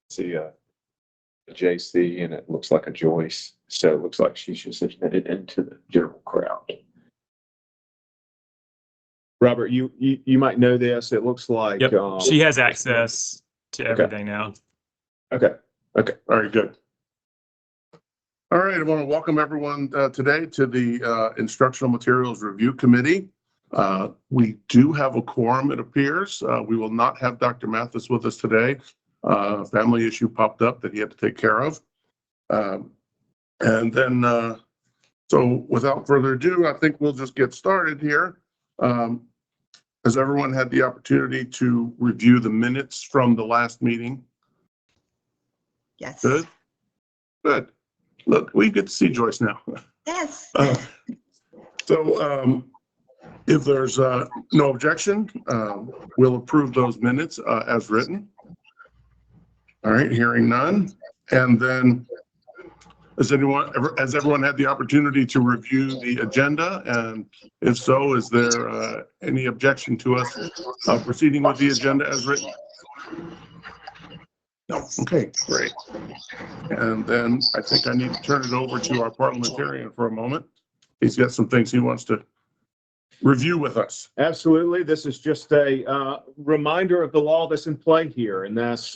see a JC and it looks like a Joyce. So it looks like she's just admitted into the general crowd. Robert, you might know this. It looks like she has access to everything now. Okay. All right, good. All right, I want to welcome everyone today to the Instructional Materials Review Committee. We do have a quorum, it appears. We will not have Dr. Mathis with us today. Family issue popped up that he had to take care of. So without further ado, I think we'll just get started here. Has everyone had the opportunity to review the minutes from the last meeting? Yes. Good. Look, we get to see Joyce now. Yes. If there's no objection, we'll approve those minutes as written. All right, hearing none. And then has everyone had the opportunity to review the agenda? And if so, is there any objection to us proceeding with the agenda as written? No. Okay, great. And then I think I need to turn it over to our parliamentarian for a moment. He's got some things he wants to review with us. Absolutely. This is just a reminder of the law that's in play here, and that's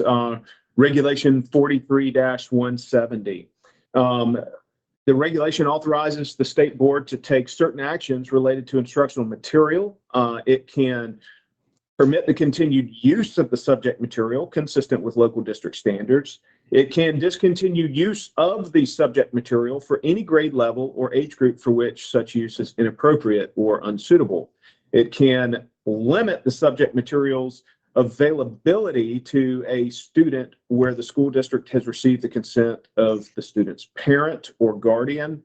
Regulation 43-170. The regulation authorizes the state board to take certain actions related to instructional material. It can permit the continued use of the subject material consistent with local district standards. It can discontinue use of the subject material for any grade level or age group for which such use is inappropriate or unsuitable. It can limit the subject material's availability to a student where the school district has received the consent of the student's parent or guardian.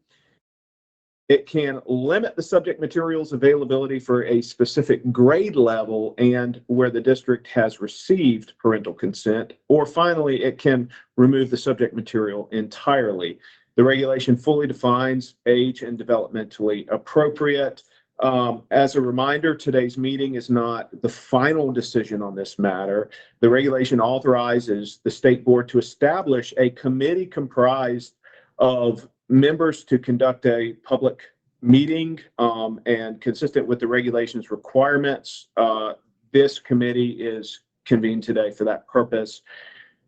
It can limit the subject material's availability for a specific grade level and where the district has received parental consent. Or finally, it can remove the subject material entirely. The regulation fully defines age and developmentally appropriate. As a reminder, today's meeting is not the final decision on this matter. The regulation authorizes the state board to establish a committee comprised of members to conduct a public meeting and consistent with the regulations requirements. This committee is convened today for that purpose.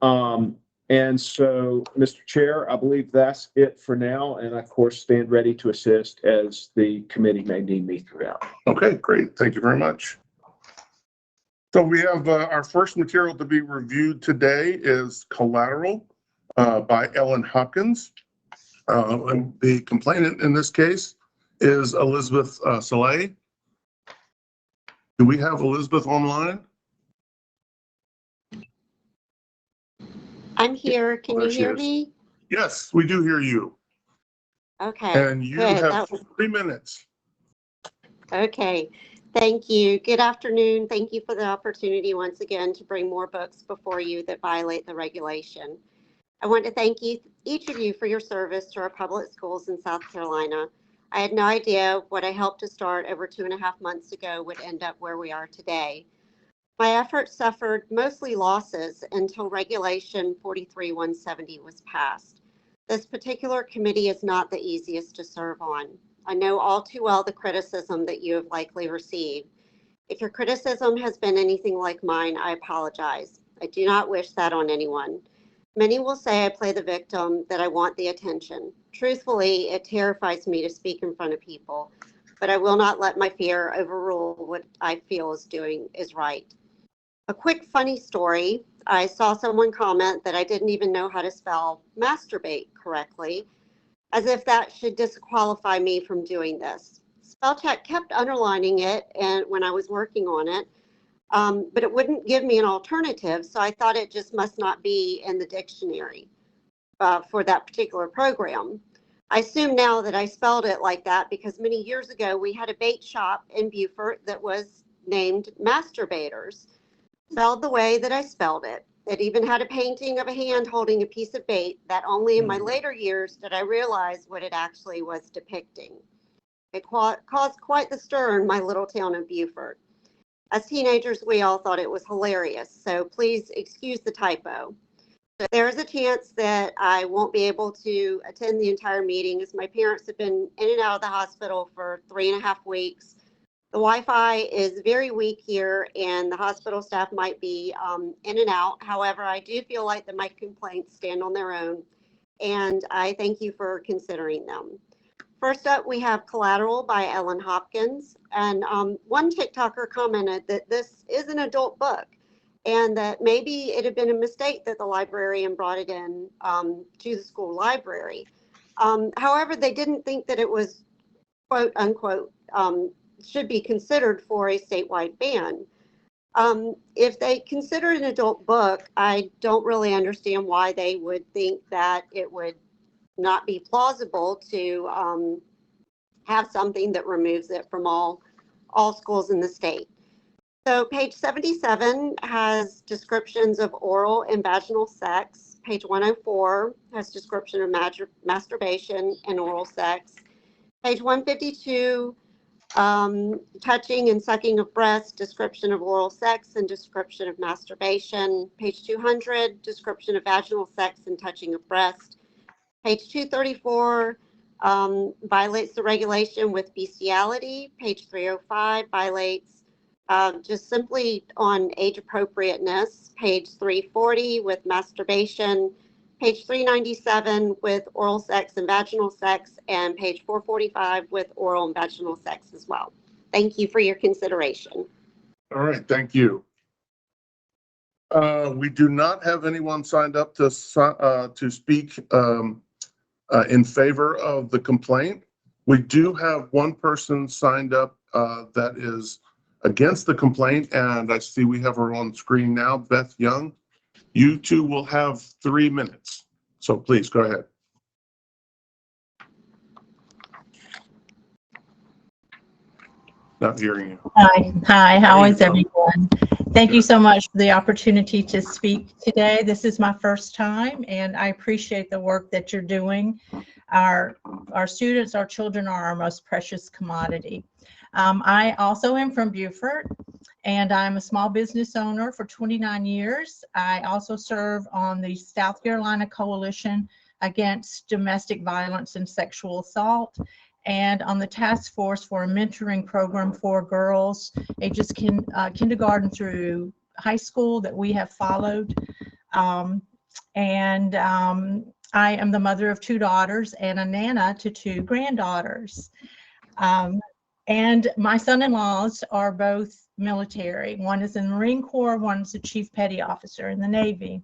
And so, Mr. Chair, I believe that's it for now. And I, of course, stand ready to assist as the committee may need me throughout. Okay, great. Thank you very much. So we have our first material to be reviewed today is Collateral by Ellen Hopkins. And the complainant in this case is Elizabeth Saleh. Do we have Elizabeth online? I'm here. Can you hear me? Yes, we do hear you. Okay. And you have 3 minutes. Okay. Thank you. Good afternoon. Thank you for the opportunity once again to bring more books before you that violate the regulation. I want to thank each of you for your service to our public schools in South Carolina. I had no idea what I helped to start over 2.5 months ago would end up where we are today. My efforts suffered mostly losses until Regulation 43-170 was passed. This particular committee is not the easiest to serve on. I know all too well the criticism that you have likely received. If your criticism has been anything like mine, I apologize. I do not wish that on anyone. Many will say I play the victim, that I want the attention. Truthfully, it terrifies me to speak in front of people, but I will not let my fear overrule what I feel is right. A quick funny story. I saw someone comment that I didn't even know how to spell masturbate correctly, as if that should disqualify me from doing this. Spellcheck kept underlining it and when I was working on it, but it wouldn't give me an alternative, so I thought it just must not be in the dictionary for that particular program. I assume now that I spelled it like that because many years ago we had a bait shop in Beaufort that was named Masturbators, spelled the way that I spelled it. It even had a painting of a hand holding a piece of bait that only in my later years did I realize what it actually was depicting. It caused quite the stir in my little town of Beaufort. As teenagers, we all thought it was hilarious, so please excuse the typo. So there's a chance that I won't be able to attend the entire meeting, as my parents have been in and out of the hospital for 3.5 weeks. The Wi-Fi is very weak here, and the hospital staff might be in and out. However, I do feel like that my complaints stand on their own, and I thank you for considering them. First up, we have Collateral by Ellen Hopkins, and one TikToker commented that this is an adult book, and that maybe it had been a mistake that the librarian brought it in to the school library. However, they didn't think that it was, quote unquote, should be considered for a statewide ban. If they consider an adult book, I don't really understand why they would think that it would not be plausible to have something that removes it from all schools in the state. So page 77 has descriptions of oral and vaginal sex. Page 104 has description of masturbation and oral sex. Page 152, touching and sucking of breasts, description of oral sex and description of masturbation. Page 200, description of vaginal sex and touching of breast. Page 234 violates the regulation with bestiality. Page 305 violates just simply on age appropriateness. Page 340 with masturbation. Page 397 with oral sex and vaginal sex, and page 445 with oral and vaginal sex as well. Thank you for your consideration. All right, thank you. We do not have anyone signed up to speak in favor of the complaint. We do have one person signed up that is against the complaint, and I see we have her on screen now, Beth Young. You two will have 3 minutes, so please go ahead. Not hearing you. Hi, how is everyone? Thank you so much for the opportunity to speak today. This is my first time, and I appreciate the work that you're doing. Our students, our children are our most precious commodity. I also am from Beaufort, and I'm a small business owner for 29 years. I also serve on the South Carolina Coalition Against Domestic Violence and Sexual Assault, and on the task force for a mentoring program for girls ages kindergarten through high school that we have followed. I am the mother of 2 daughters and a nana to 2 granddaughters. And my son-in-laws are both military. One is in the Marine Corps, one is a chief petty officer in the Navy.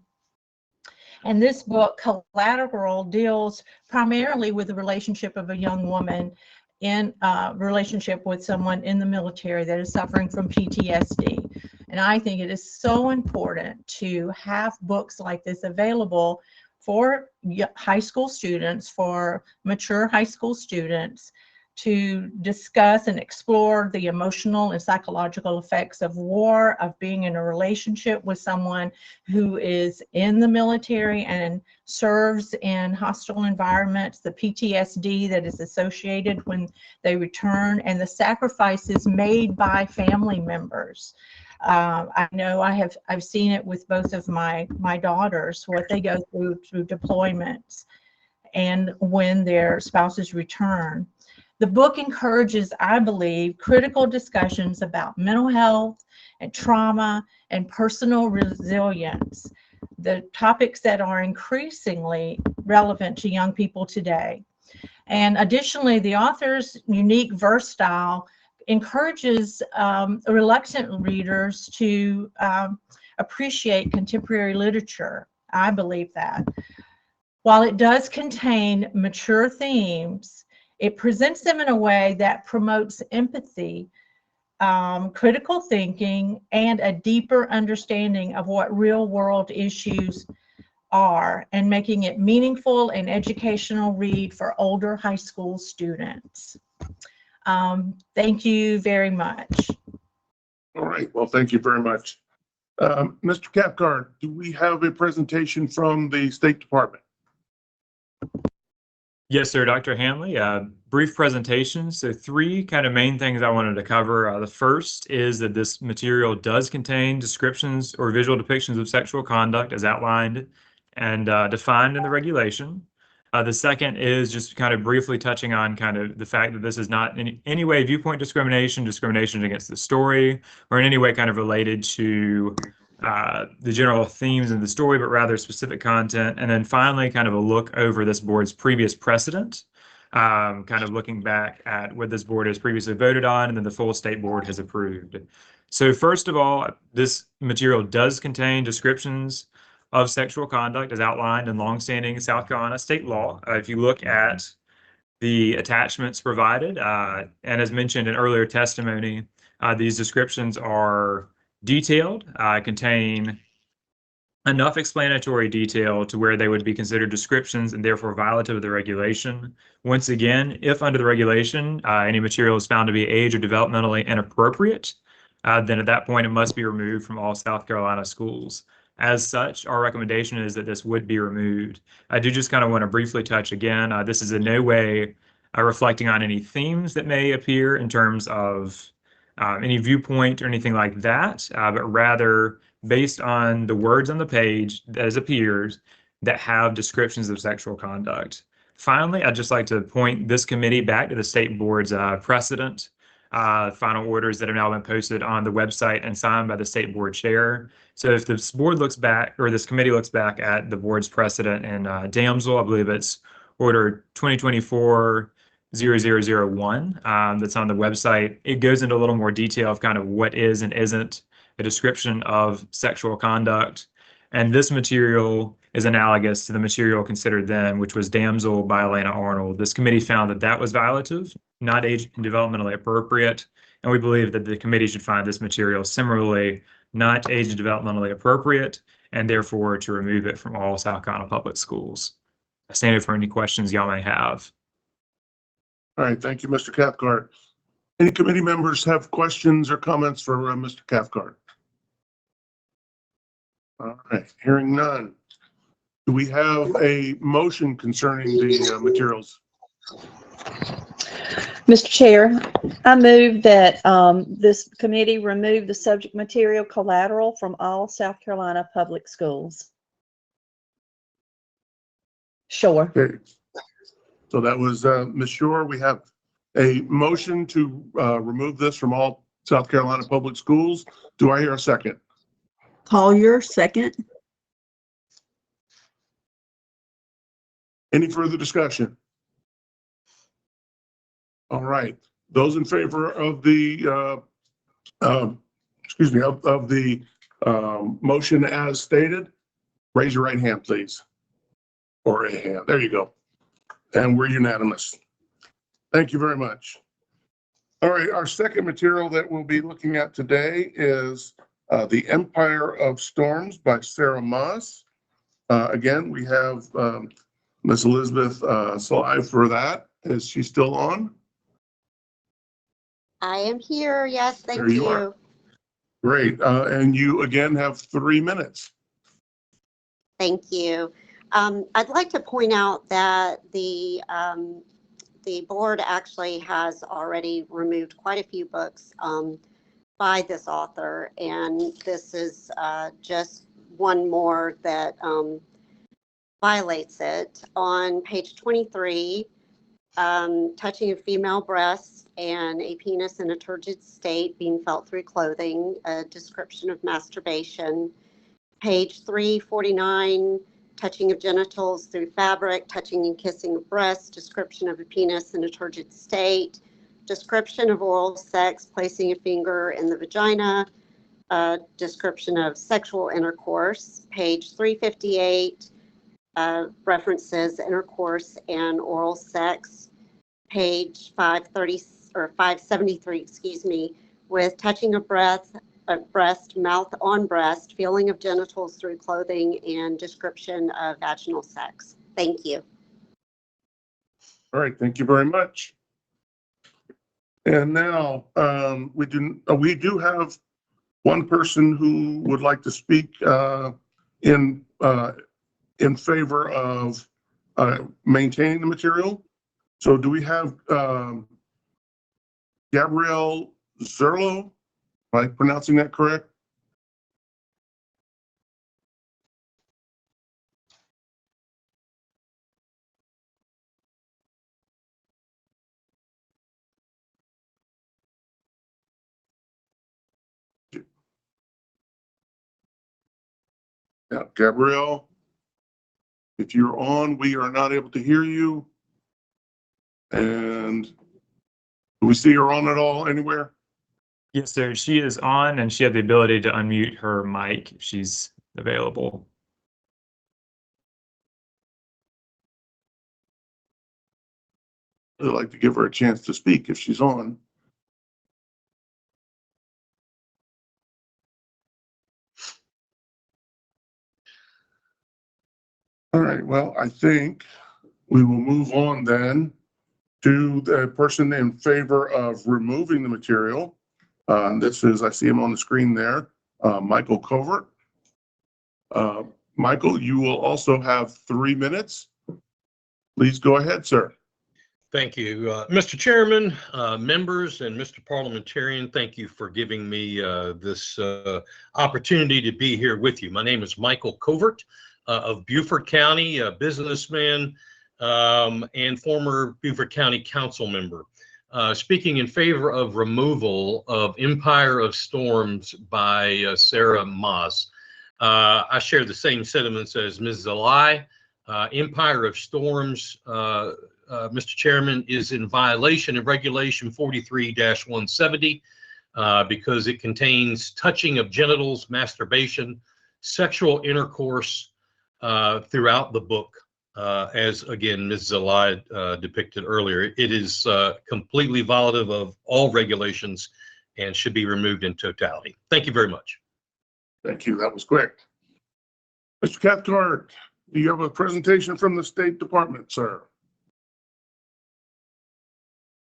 And this book, Collateral, deals primarily with the relationship of a young woman in a relationship with someone in the military that is suffering from PTSD. And I think it is so important to have books like this available for high school students, for mature high school students, to discuss and explore the emotional and psychological effects of war, of being in a relationship with someone who is in the military and serves in hostile environments, the PTSD that is associated when they return, and the sacrifices made by family members. I know I've seen it with both of my daughters, what they go through deployments and when their spouses return. The book encourages, I believe, critical discussions about mental health and trauma and personal resilience, the topics that are increasingly relevant to young people today. And additionally, the author's unique verse style encourages reluctant readers to appreciate contemporary literature. I believe that. While it does contain mature themes, it presents them in a way that promotes empathy, critical thinking, and a deeper understanding of what real-world issues are, and making it meaningful and educational read for older high school students. Thank you very much. All right, well, thank you very much. Mr. Cathcart, do we have a presentation from the State Department? Yes, sir, Dr. Hanley. Brief presentation. So 3 kind of main things I wanted to cover. The first is that this material does contain descriptions or visual depictions of sexual conduct as outlined and defined in the regulation. The second is just kind of briefly touching on kind of the fact that this is not in any way viewpoint discrimination, discrimination against the story, or in any way kind of related to the general themes of the story, but rather specific content. And then finally, kind of a look over this board's previous precedent, kind of looking back at what this board has previously voted on and then the full state board has approved. So first of all, this material does contain descriptions of sexual conduct as outlined in longstanding South Carolina state law. If you look at the attachments provided, and as mentioned in earlier testimony, these descriptions are detailed, contain enough explanatory detail to where they would be considered descriptions and therefore violative of the regulation. Once again, if under the regulation, any material is found to be age or developmentally inappropriate, then at that point it must be removed from all South Carolina schools. As such, our recommendation is that this would be removed. I do just kind of want to briefly touch again, this is in no way reflecting on any themes that may appear in terms of any viewpoint or anything like that, but rather based on the words on the page as appears that have descriptions of sexual conduct. Finally, I'd just like to point this committee back to the state board's precedent, final orders that have now been posted on the website and signed by the state board chair. So if this board looks back, or this committee looks back at the board's precedent in Damsel, I believe it's order 2024-0001, that's on the website. It goes into a little more detail of kind of what is and isn't a description of sexual conduct. And this material is analogous to the material considered then, which was Damsel by Elena Arnold. This committee found that that was violative, not age and developmentally appropriate. And we believe that the committee should find this material similarly not age and developmentally appropriate, and therefore to remove it from all South Carolina public schools. I stand here for any questions y'all may have. All right, thank you, Mr. Cathcart. Any committee members have questions or comments for Mr. Cathcart? All right, hearing none. Do we have a motion concerning the materials? Mr. Chair, I move that this committee remove the subject material collateral from all South Carolina public schools. Sure. Okay. So that was Ms. Shore. We have a motion to remove this from all South Carolina public schools. Do I hear a second? Collier, second. Any further discussion? All right, those in favor of the motion as stated, raise your right hand, please. Or a hand. There you go. And we're unanimous. Thank you very much. All right, our second material that we'll be looking at today is The Empire of Storms by Sarah Maas. Again, we have Ms. Elizabeth Sly for that. Is she still on? I am here. Yes, thank There you are. Great. And you again have 3 minutes. Thank you. I'd like to point out that the board actually has already removed quite a few books by this author, and this is just one more that violates it. On page 23, touching of female breasts and a penis in a turgid state being felt through clothing, a description of masturbation. Page 349, touching of genitals through fabric, touching and kissing of breasts, description of a penis in a turgid state, description of oral sex, placing a finger in the vagina, description of sexual intercourse. Page 358, references intercourse and oral sex. Page 573, excuse me, with touching of breast, mouth on breast, feeling of genitals through clothing, and description of vaginal sex. Thank you. All right, thank you very much. And now we do have one person who would like to speak in favor of maintaining the material. So do we have Gabrielle Zerlo? Am I pronouncing that correct? Yeah, Gabrielle, if you're on, we are not able to hear you. And do we see her on at all anywhere? Yes, sir. She is on and she had the ability to unmute her mic if she's available. I'd like to give her a chance to speak if she's on. All right, well, I think we will move on then to the person in favor of removing the material. This is, I see him on the screen there, Michael Covert. Michael, you will also have 3 minutes. Please go ahead, sir. Thank you. Mr. Chairman, members, and Mr. Parliamentarian, thank you for giving me this opportunity to be here with you. My name is Michael Covert of Beaufort County, a businessman and former Beaufort County Council member. Speaking in favor of removal of Empire of Storms by Sarah Maas. I share the same sentiments as Ms. Zalai. Empire of Storms, Mr. Chairman, is in violation of Regulation 43-170 because it contains touching of genitals, masturbation, sexual intercourse throughout the book, as again Ms. Zalai depicted earlier. It is completely violative of all regulations and should be removed in totality. Thank you very much. Thank you. That was quick. Mr. Cathcart, do you have a presentation from the State Department, sir?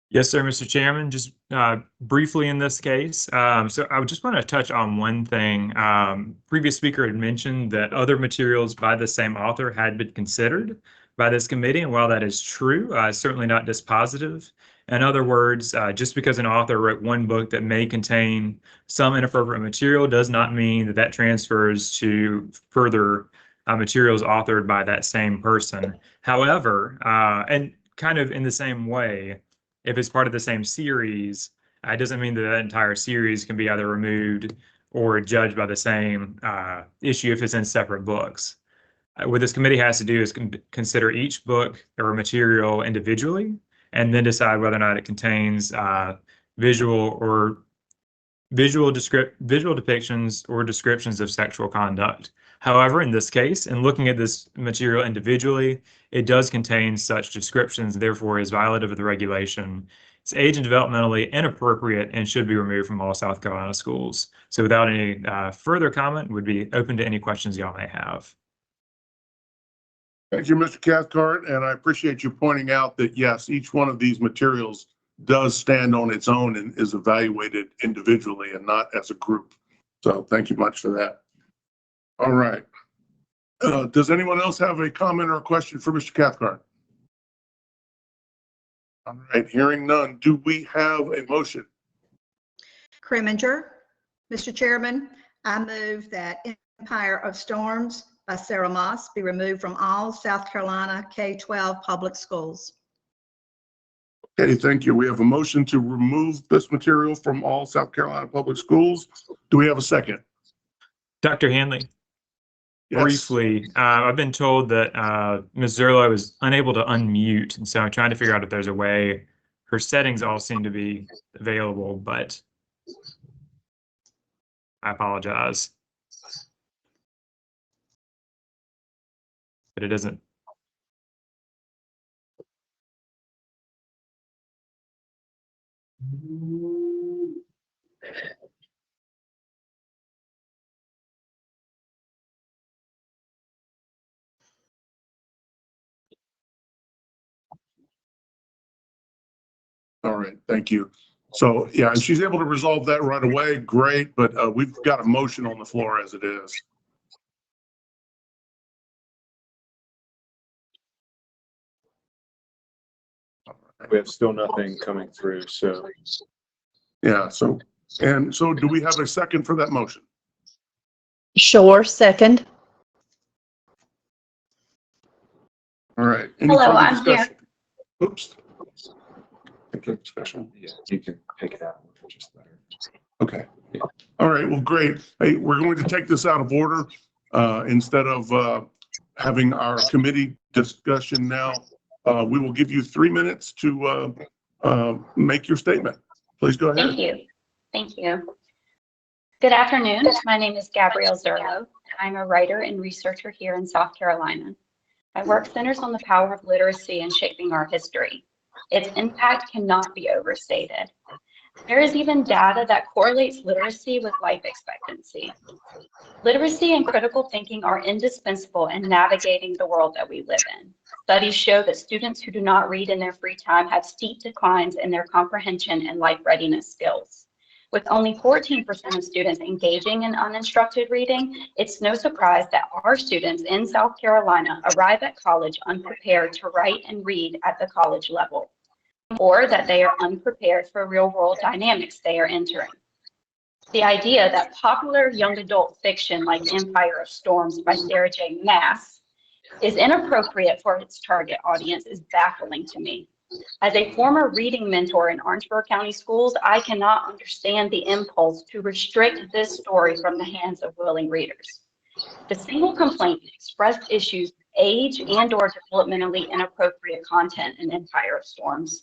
Yes, sir, Mr. Chairman. Just briefly in this case. So I would just want to touch on one thing. Previous speaker had mentioned that other materials by the same author had been considered by this committee. And while that is true, certainly not dispositive. In other words, just because an author wrote one book that may contain some inappropriate material does not mean that that transfers to further materials authored by that same person. However, and kind of in the same way, if it's part of the same series, it doesn't mean that that entire series can be either removed or judged by the same issue if it's in separate books. What this committee has to do is consider each book or material individually and then decide whether or not it contains visual depictions or descriptions of sexual conduct. However, in this case, in looking at this material individually, it does contain such descriptions, therefore is violative of the regulation. It's age and developmentally inappropriate and should be removed from all South Carolina schools. So without any further comment, would be open to any questions y'all may have. Thank you, Mr. Cathcart, and I appreciate you pointing out that, yes, each one of these materials does stand on its own and is evaluated individually and not as a group. So thank you much for that. All right. Does anyone else have a comment or a question for Mr. Cathcart? All right, hearing none, do we have a motion? Kriminger. Mr. Chairman, I move that Empire of Storms by Sarah Maas be removed from all South Carolina K-12 public schools. Okay, thank you. We have a motion to remove this material from all South Carolina public schools. Do we have a second? Dr. Hanley. Yes. Briefly, I've been told that Ms. Zerlo was unable to unmute, and so I'm trying to figure out if there's a way. Her settings all seem to be available, but I apologize. But it isn't. All right, thank you. So, yeah, if she's able to resolve that right away, great, but we've got a motion on the floor as it is. We have still nothing coming through, so. Yeah, so do we have a second for that motion? Sure, second. All right. Any Hello, further I'm here. discussion? Oops. Okay, discussion. Yeah, you can take it out. Just better. Okay. All right, well, great. Hey, we're going to take this out of order. Instead of having our committee discussion now, we will give you 3 minutes to make your statement. Please go ahead. Thank you. Thank you. Good afternoon. My name is Gabrielle Zerlo, and I'm a writer and researcher here in South Carolina. My work centers on the power of literacy in shaping our history. Its impact cannot be overstated. There is even data that correlates literacy with life expectancy. Literacy and critical thinking are indispensable in navigating the world that we live in. Studies show that students who do not read in their free time have steep declines in their comprehension and life readiness skills. With only 14% of students engaging in uninstructed reading, it's no surprise that our students in South Carolina arrive at college unprepared to write and read at the college level, or that they are unprepared for real-world dynamics they are entering. The idea that popular young adult fiction like Empire of Storms by Sarah J. Maas is inappropriate for its target audience is baffling to me. As a former reading mentor in Orangeburg County Schools, I cannot understand the impulse to restrict this story from the hands of willing readers. The single complaint expressed issues age and/or developmentally inappropriate content in Empire of Storms.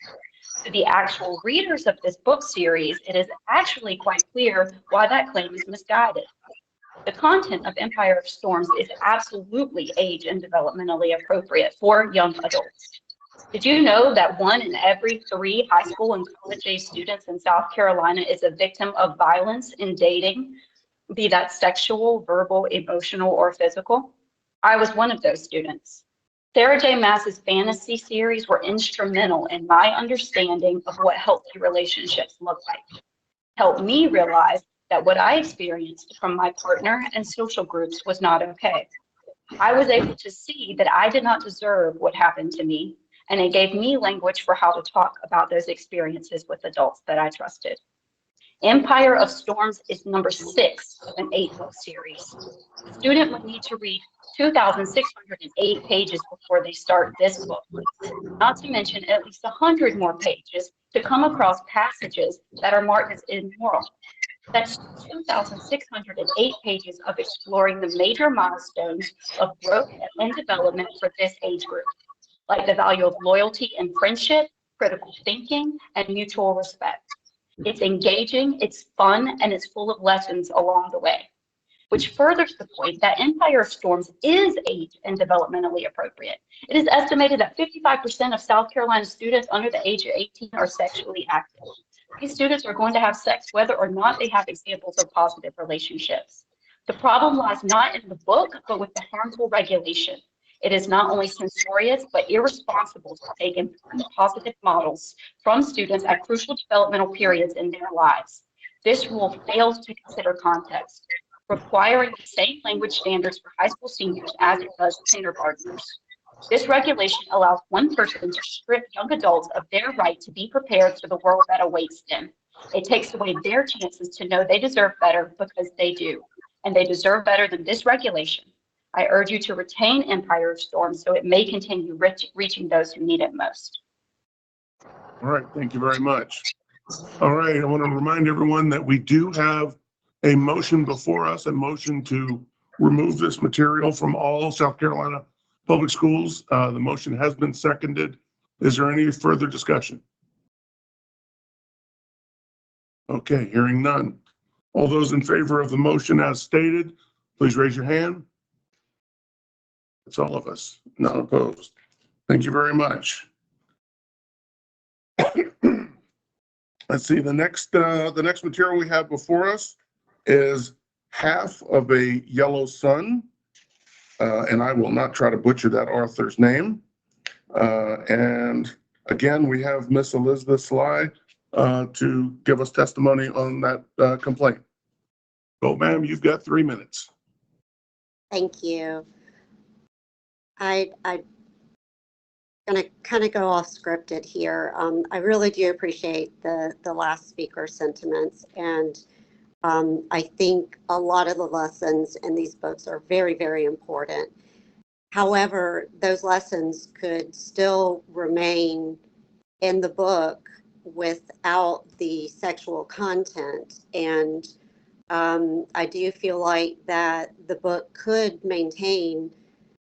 To the actual readers of this book series, it is actually quite clear why that claim is misguided. The content of Empire of Storms is absolutely age and developmentally appropriate for young adults. Did you know that 1 in every 3 high school and college-age students in South Carolina is a victim of violence in dating, be that sexual, verbal, emotional, or physical? I was one of those students. Sarah J. Maas's fantasy series were instrumental in my understanding of what healthy relationships look like. Helped me realize that what I experienced from my partner and social groups was not okay. I was able to see that I did not deserve what happened to me, and it gave me language for how to talk about those experiences with adults that I trusted. Empire of Storms is number 6 of an 8-book series. A student would need to read 2,608 pages before they start this book, not to mention at least 100 more pages to come across passages that are marked as immoral. That's 2,608 pages of exploring the major milestones of growth and development for this age group, like the value of loyalty and friendship, critical thinking, and mutual respect. It's engaging, it's fun, and it's full of lessons along the way, which furthers the point that Empire of Storms is age and developmentally appropriate. It is estimated that 55% of South Carolina students under the age of 18 are sexually active. These students are going to have sex whether or not they have examples of positive relationships. The problem lies not in the book, but with the harmful regulation. It is not only censorious, but irresponsible to take important positive models from students at crucial developmental periods in their lives. This rule fails to consider context, requiring the same language standards for high school seniors as it does kindergartners. This regulation allows one person to strip young adults of their right to be prepared for the world that awaits them. It takes away their chances to know they deserve better, because they do, and they deserve better than this regulation. I urge you to retain Empire of Storms so it may continue reaching those who need it most. All right, thank you very much. All right, I want to remind everyone that we do have a motion before us, a motion to remove this material from all South Carolina public schools. The motion has been seconded. Is there any further discussion? Okay, hearing none. All those in favor of the motion as stated, please raise your hand. It's all of us, not opposed. Thank you very much. Let's see, the next material we have before us is Half of a Yellow Sun. And I will not try to butcher that author's name. And again, we have Miss Elizabeth Sly to give us testimony on that complaint. Go, ma'am, you've got 3 minutes. Thank you. I'm going to kind of go off scripted here. I really do appreciate the last speaker's sentiments, and I think a lot of the lessons in these books are very, very important. However, those lessons could still remain in the book without the sexual content, and I do feel like that the book could maintain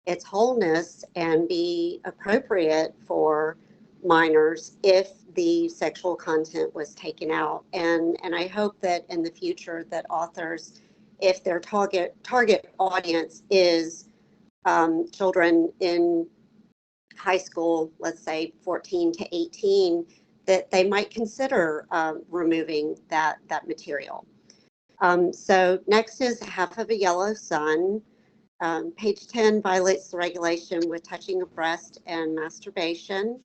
its wholeness and be appropriate for minors if the sexual content was taken out. And I hope that in the future that authors, if their target audience is children in high school, let's say 14 to 18, that they might consider removing that material. So next is Half of a Yellow Sun. Page 10 violates the regulation with touching of breast and masturbation.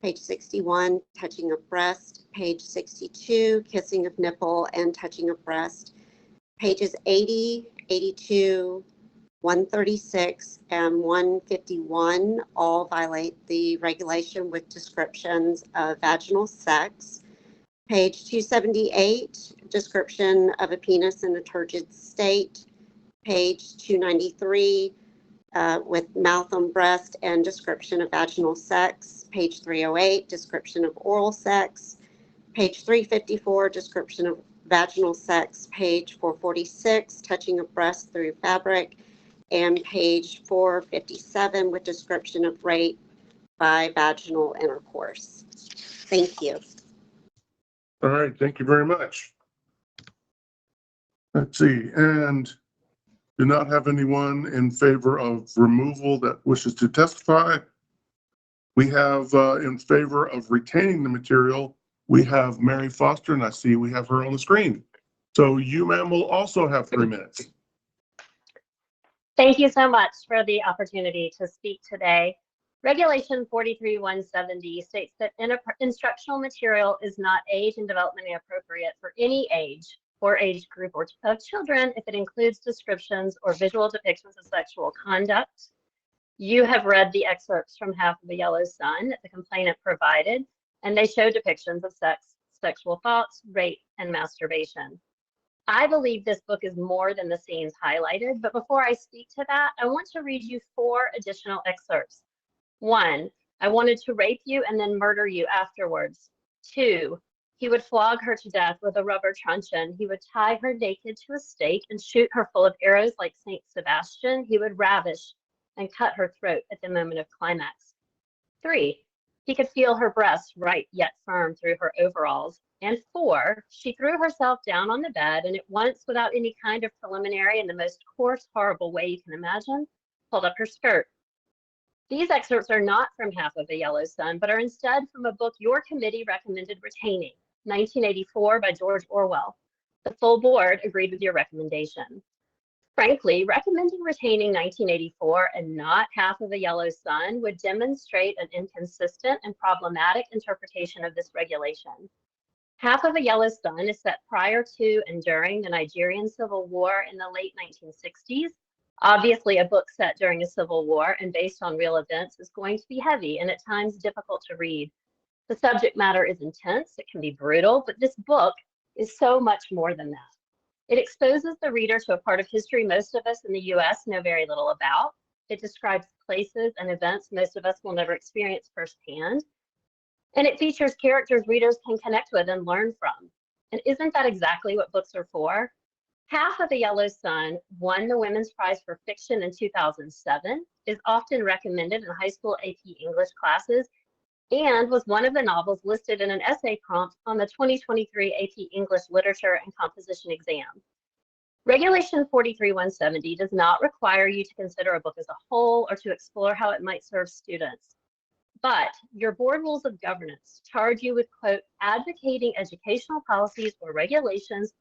Page 61, touching of breast. Page 62, kissing of nipple and touching of breast. Pages 80, 82, 136, and 151 all violate the regulation with descriptions of vaginal sex. Page 278, description of a penis in a turgid state. Page 293, with mouth on breast and description of vaginal sex. Page 308, description of oral sex. Page 354, description of vaginal sex. Page 446, touching of breast through fabric. And page 457 with description of rape by vaginal intercourse. Thank you. All right, thank you very much. Let's see, and do not have anyone in favor of removal that wishes to testify. We have in favor of retaining the material, we have Mary Foster, and I see we have her on the screen. So you, ma'am, will also have 3 minutes. Thank you so much for the opportunity to speak today. Regulation 43-170 states that instructional material is not age and developmentally appropriate for any age or age group of children if it includes descriptions or visual depictions of sexual conduct. You have read the excerpts from Half of a Yellow Sun that the complainant provided, and they show depictions of sex, sexual thoughts, rape, and masturbation. I believe this book is more than the scenes highlighted, but before I speak to that, I want to read you 4 additional excerpts. 1, I wanted to rape you and then murder you afterwards. 2, he would flog her to death with a rubber truncheon. He would tie her naked to a stake and shoot her full of arrows like Saint Sebastian. He would ravish and cut her throat at the moment of climax. 3, he could feel her breasts right yet firm through her overalls. And 4, she threw herself down on the bed and at once, without any kind of preliminary, in the most coarse, horrible way you can imagine, pulled up her skirt. These excerpts are not from Half of a Yellow Sun, but are instead from a book your committee recommended retaining, 1984 by George Orwell. The full board agreed with your recommendation. Frankly, recommending retaining 1984 and not Half of a Yellow Sun would demonstrate an inconsistent and problematic interpretation of this regulation. Half of a Yellow Sun is set prior to and during the Nigerian Civil War in the late 1960s. Obviously, a book set during a civil war and based on real events is going to be heavy and at times difficult to read. The subject matter is intense, it can be brutal, but this book is so much more than that. It exposes the reader to a part of history most of us in the US know very little about. It describes places and events most of us will never experience firsthand. And it features characters readers can connect with and learn from. And isn't that exactly what books are for? Half of a Yellow Sun won the Women's Prize for Fiction in 2007, is often recommended in high school AP English classes, and was one of the novels listed in an essay prompt on the 2023 AP English Literature and Composition exam. Regulation 43-170 does not require you to consider a book as a whole or to explore how it might serve students. But your board rules of governance charge you with, quote, advocating educational policies or regulations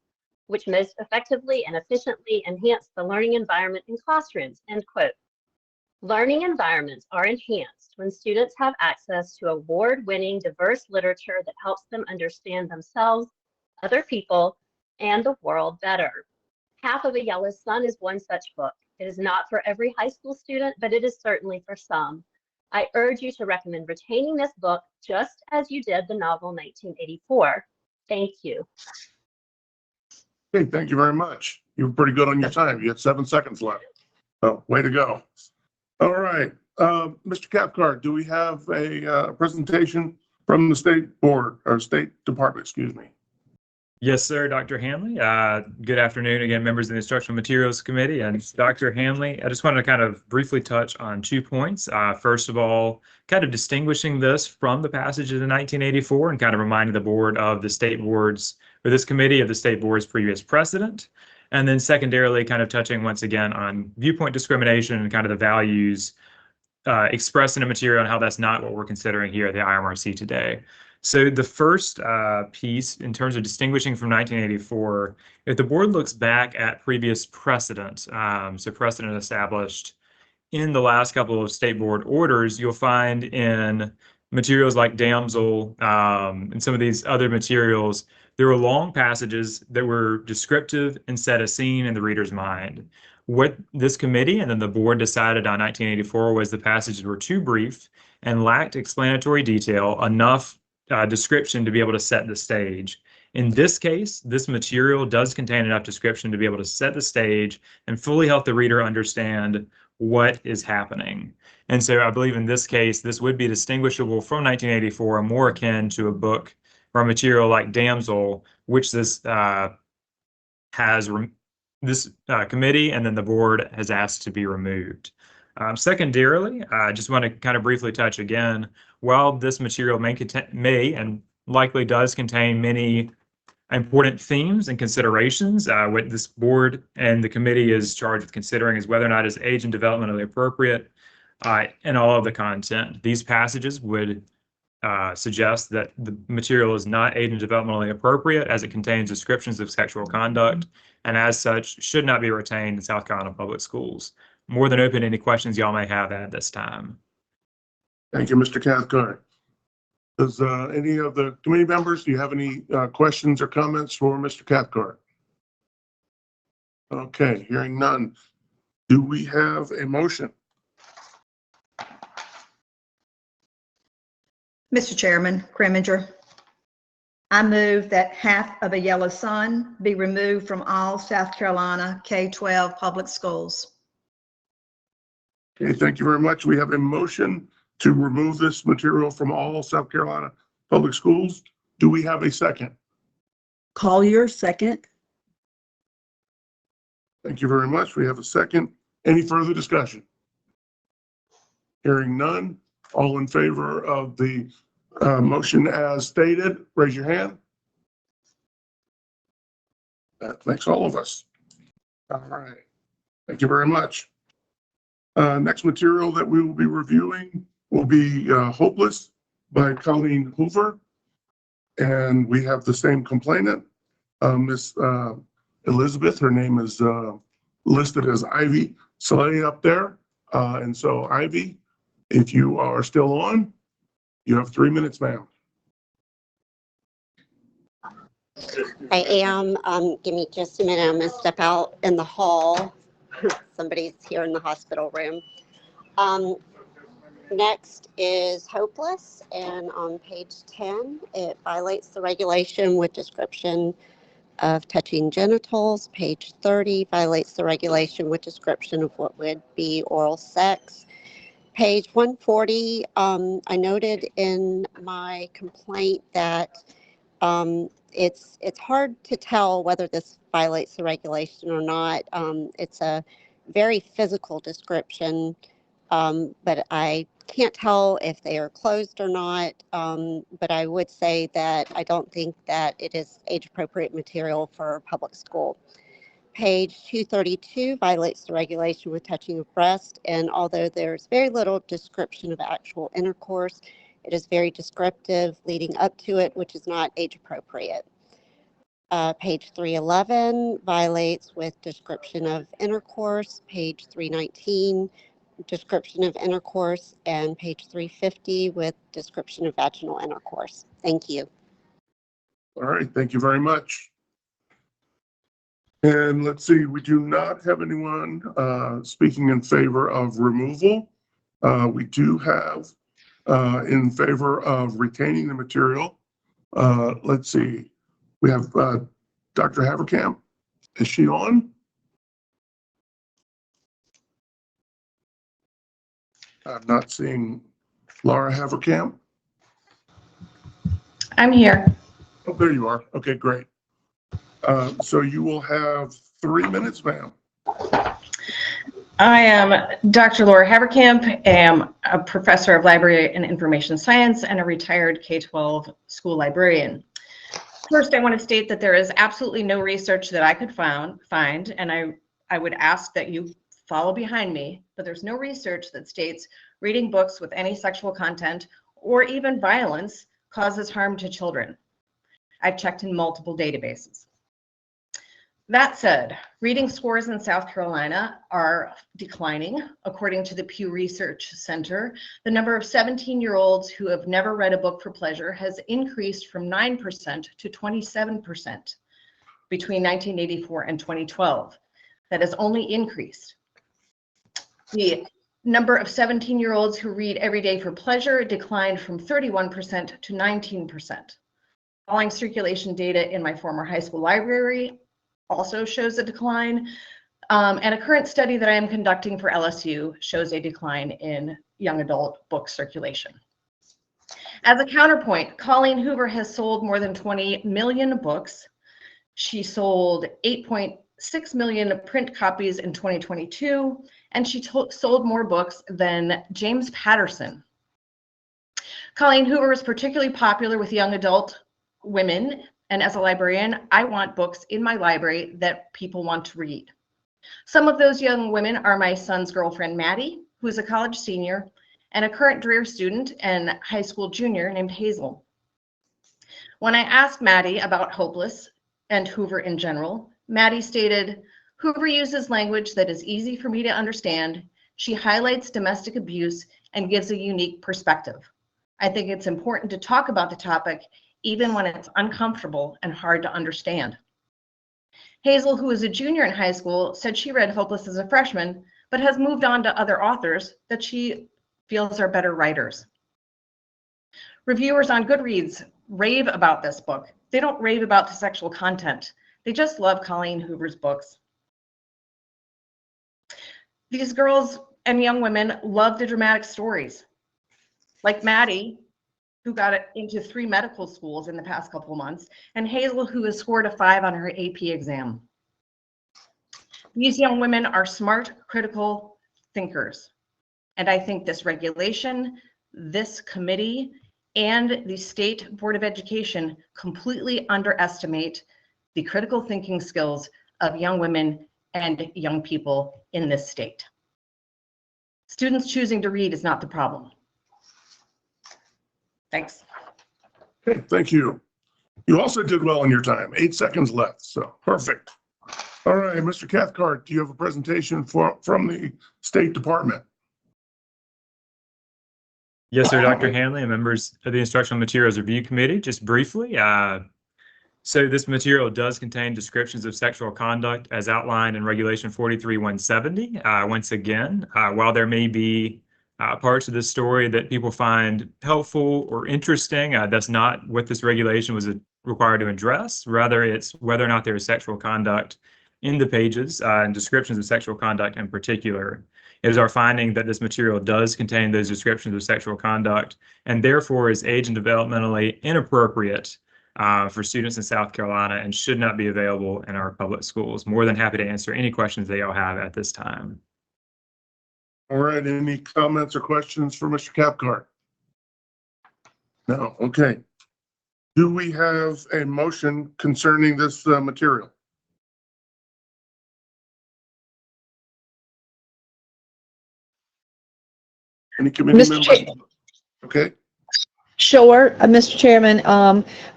which most effectively and efficiently enhance the learning environment in classrooms, end quote. Learning environments are enhanced when students have access to award-winning diverse literature that helps them understand themselves, other people, and the world better. Half of a Yellow Sun is one such book. It is not for every high school student, but it is certainly for some. I urge you to recommend retaining this book just as you did the novel 1984. Thank you. Okay, thank you very much. You were pretty good on your time. You had 7 seconds left. Oh, way to go. All right, Mr. Cathcart, do we have a presentation from the State Board or State Department, excuse me? Yes, sir, Dr. Hanley. Good afternoon again, members of the Instructional Materials Committee. And Dr. Hanley, I just wanted to kind of briefly touch on 2 points. First of all, kind of distinguishing this from the passages in 1984 and kind of reminding the board of the state boards, or this committee of the state board's previous precedent. And then secondarily, kind of touching once again on viewpoint discrimination and kind of the values expressed in a material and how that's not what we're considering here at the IMRC today. So the first piece, in terms of distinguishing from 1984, if the board looks back at previous precedent, so precedent established in the last couple of state board orders, you'll find in materials like Damsel and some of these other materials, there were long passages that were descriptive and set a scene in the reader's mind. What this committee and then the board decided on 1984 was the passages were too brief and lacked explanatory detail enough description to be able to set the stage. In this case, this material does contain enough description to be able to set the stage and fully help the reader understand what is happening. And so I believe in this case, this would be distinguishable from 1984 and more akin to a book or a material like Damsel, which this committee and then the board has asked to be removed. Secondarily, I just want to kind of briefly touch again, while this material may and likely does contain many important themes and considerations, what this board and the committee is charged with considering is whether or not it's age and developmentally appropriate in all of the content. These passages would suggest that the material is not age and developmentally appropriate as it contains descriptions of sexual conduct and as such should not be retained in South Carolina Public Schools. More than open to any questions y'all may have at this time. Thank you, Mr. Cathcart. Does any of the committee members, do you have any questions or comments for Mr. Cathcart? Okay, hearing none. Do we have a motion? Mr. Chairman, Creminger, I move that half of a yellow sun be removed from all South Carolina K-12 public schools. Okay, thank you very much. We have a motion to remove this material from all South Carolina public schools. Do we have a second? Collier, second. Thank you very much. We have a second. Any further discussion? Hearing none. All in favor of the motion as stated, raise your hand. That makes all of us. All right. Thank you very much. Next material that we will be reviewing will be Hopeless by Colleen Hoover. And we have the same complainant, Miss Elizabeth. Her name is listed as Ivy Slay up there. And so Ivy, if you are still on, you have 3 minutes, ma'am. I am. Give me just a minute. I'm going to step out in the hall. Somebody's here in the hospital room. Next is Hopeless, and on page 10, it violates the regulation with description of touching genitals. Page 30 violates the regulation with description of what would be oral sex. Page 140, I noted in my complaint that it's hard to tell whether this violates the regulation or not. It's a very physical description, but I can't tell if they are closed or not. But I would say that I don't think that it is age-appropriate material for public school. Page 232 violates the regulation with touching of breast, and although there's very little description of actual intercourse, it is very descriptive leading up to it, which is not age-appropriate. Page 311 violates with description of intercourse. Page 319, description of intercourse, and page 350 with description of vaginal intercourse. Thank you. All right, thank you very much. And let's see, we do not have anyone speaking in favor of removal. We do have in favor of retaining the material. Let's see, we have Dr. Haverkamp. Is she on? I'm not seeing Laura Haverkamp. I'm here. Oh, there you are. Okay, great. So you will have 3 minutes, ma'am. I am Dr. Laura Haverkamp, am a professor of library and information science and a retired K-12 school librarian. First, I want to state that there is absolutely no research that I could find, and I would ask that you follow behind me, but there's no research that states reading books with any sexual content or even violence causes harm to children. I've checked in multiple databases. That said, reading scores in South Carolina are declining. According to the Pew Research Center, the number of 17-year-olds who have never read a book for pleasure has increased from 9% to 27% between 1984 and 2012. That has only increased. The number of 17-year-olds who read every day for pleasure declined from 31% to 19%. Following circulation data in my former high school library also shows a decline, and a current study that I am conducting for LSU shows a decline in young adult book circulation. As a counterpoint, Colleen Hoover has sold more than 20 million books. She sold 8.6 million print copies in 2022, and she sold more books than James Patterson. Colleen Hoover is particularly popular with young adult women, and as a librarian, I want books in my library that people want to read. Some of those young women are my son's girlfriend, Maddie, who is a college senior, and a current Dreher student and high school junior named Hazel. When I asked Maddie about Hopeless and Hoover in general, Maddie stated, "Hoover uses language that is easy for me to understand. She highlights domestic abuse and gives a unique perspective. I think it's important to talk about the topic even when it's uncomfortable and hard to understand." Hazel, who is a junior in high school, said she read Hopeless as a freshman, but has moved on to other authors that she feels are better writers. Reviewers on Goodreads rave about this book. They don't rave about the sexual content. They just love Colleen Hoover's books. These girls and young women love the dramatic stories. Like Maddie, who got into 3 medical schools in the past couple of months, and Hazel, who has scored a 5 on her AP exam. These young women are smart, critical thinkers. And I think this regulation, this committee, and the State Board of Education completely underestimate the critical thinking skills of young women and young people in this state. Students choosing to read is not the problem. Thanks. Okay, thank you. You also did well in your time. 8 seconds left, so perfect. All right, Mr. Cathcart, do you have a presentation from the State Department? Yes, sir, Dr. Hanley and members of the Instructional Materials Review Committee. Just briefly, so this material does contain descriptions of sexual conduct as outlined in Regulation 43-170. Once again, while there may be parts of this story that people find helpful or interesting, that's not what this regulation was required to address. Rather, it's whether or not there is sexual conduct in the pages and descriptions of sexual conduct in particular. It is our finding that this material does contain those descriptions of sexual conduct and therefore is age and developmentally inappropriate for students in South Carolina and should not be available in our public schools. More than happy to answer any questions that y'all have at this time. All right, any comments or questions for Mr. Cathcart? No, okay. Do we have a motion concerning this material? Any committee members? Okay. Sure, Mr. Chairman,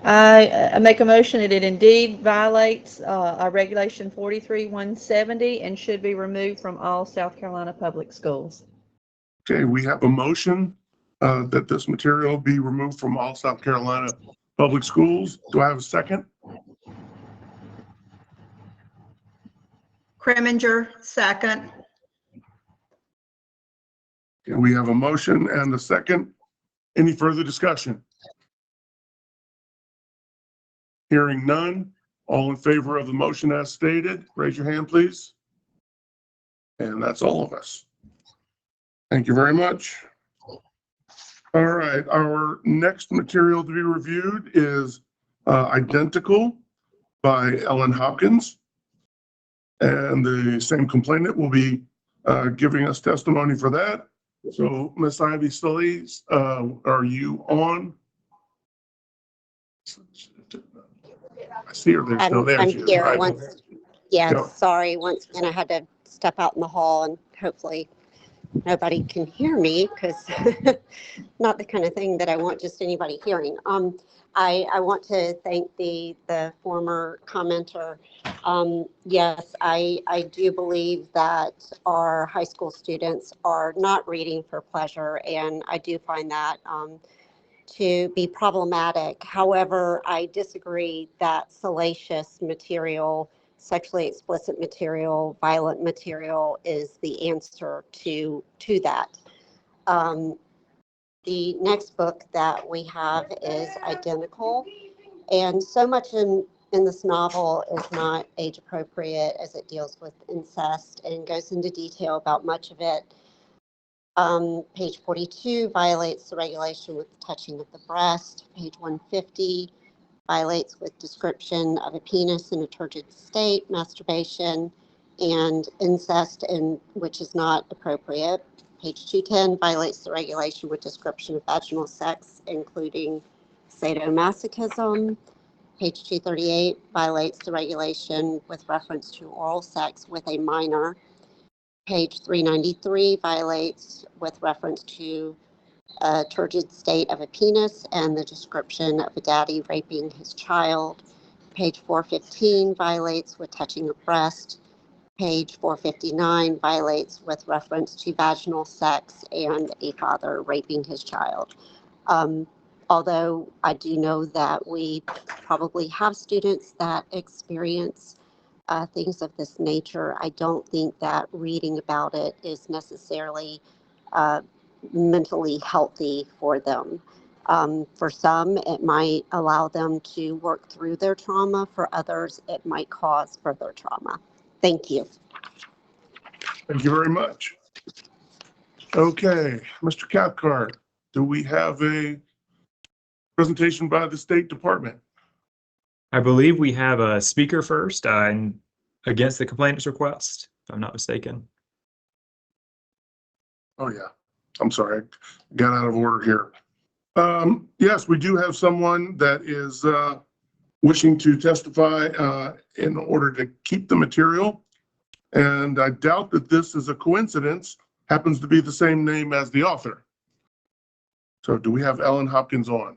I make a motion that it indeed violates our Regulation 43-170 and should be removed from all South Carolina public schools. Okay, we have a motion that this material be removed from all South Carolina public schools. Do I have a second? Creminger, second. Okay, we have a motion and a second. Any further discussion? Hearing none, all in favor of the motion as stated, raise your hand, please. And that's all of us. Thank you very much. All right, our next material to be reviewed is identical by Ellen Hopkins. And the same complainant will be giving us testimony for that. So Ms. Ivy Sully, are you on? I see her there still. There I'm she is. here Right. once. Yes, Yeah. sorry. Once again, I had to step out in the hall and hopefully nobody can hear me because not the kind of thing that I want just anybody hearing. I want to thank the former commenter. Yes, I do believe that our high school students are not reading for pleasure, and I do find that to be problematic. However, I disagree that salacious material, sexually explicit material, violent material is the answer to that. The next book that we have is identical, and so much in this novel is not age appropriate as it deals with incest and goes into detail about much of it. Page 42 violates the regulation with touching of the breast. Page 150 violates with description of a penis in a turgid state, masturbation, and incest, which is not appropriate. Page 210 violates the regulation with description of vaginal sex, including sadomasochism. Page 238 violates the regulation with reference to oral sex with a minor. Page 393 violates with reference to a turgid state of a penis and the description of a daddy raping his child. Page 415 violates with touching a breast. Page 459 violates with reference to vaginal sex and a father raping his child. Although I do know that we probably have students that experience things of this nature, I don't think that reading about it is necessarily mentally healthy for them. For some, it might allow them to work through their trauma. For others, it might cause further trauma. Thank you. Thank you very much. Okay, Mr. Cathcart, do we have a presentation by the State Department? I believe we have a speaker first and against the complainant's request, if I'm not mistaken. Oh, yeah. I'm sorry. I got out of order here. Yes, we do have someone that is wishing to testify in order to keep the material. And I doubt that this is a coincidence, happens to be the same name as the author. So do we have Ellen Hopkins on?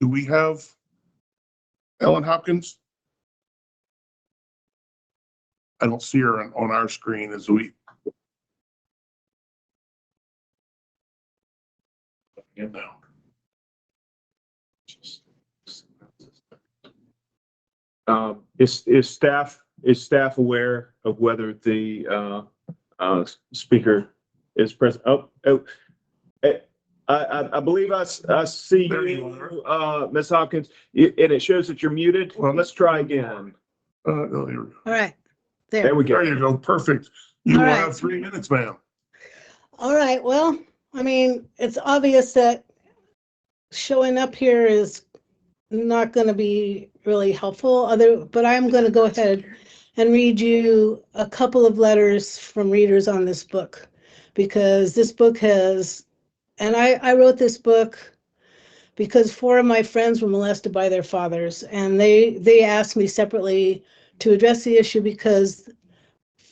Do we have Ellen Hopkins? I don't see her on our screen as we. Is staff aware of whether the speaker is present? I believe I see you, Ms. Hopkins, and it shows that you're muted. Well, let's try again. No, here we go. All right. There we go. There you go. Perfect. You All will right. have 3 minutes, ma'am. All right. Well, I mean, it's obvious that showing up here is not going to be really helpful, but I'm going to go ahead and read you a couple of letters from readers on this book, because this book has, and I wrote this book because 4 of my friends were molested by their fathers, and they asked me separately to address the issue because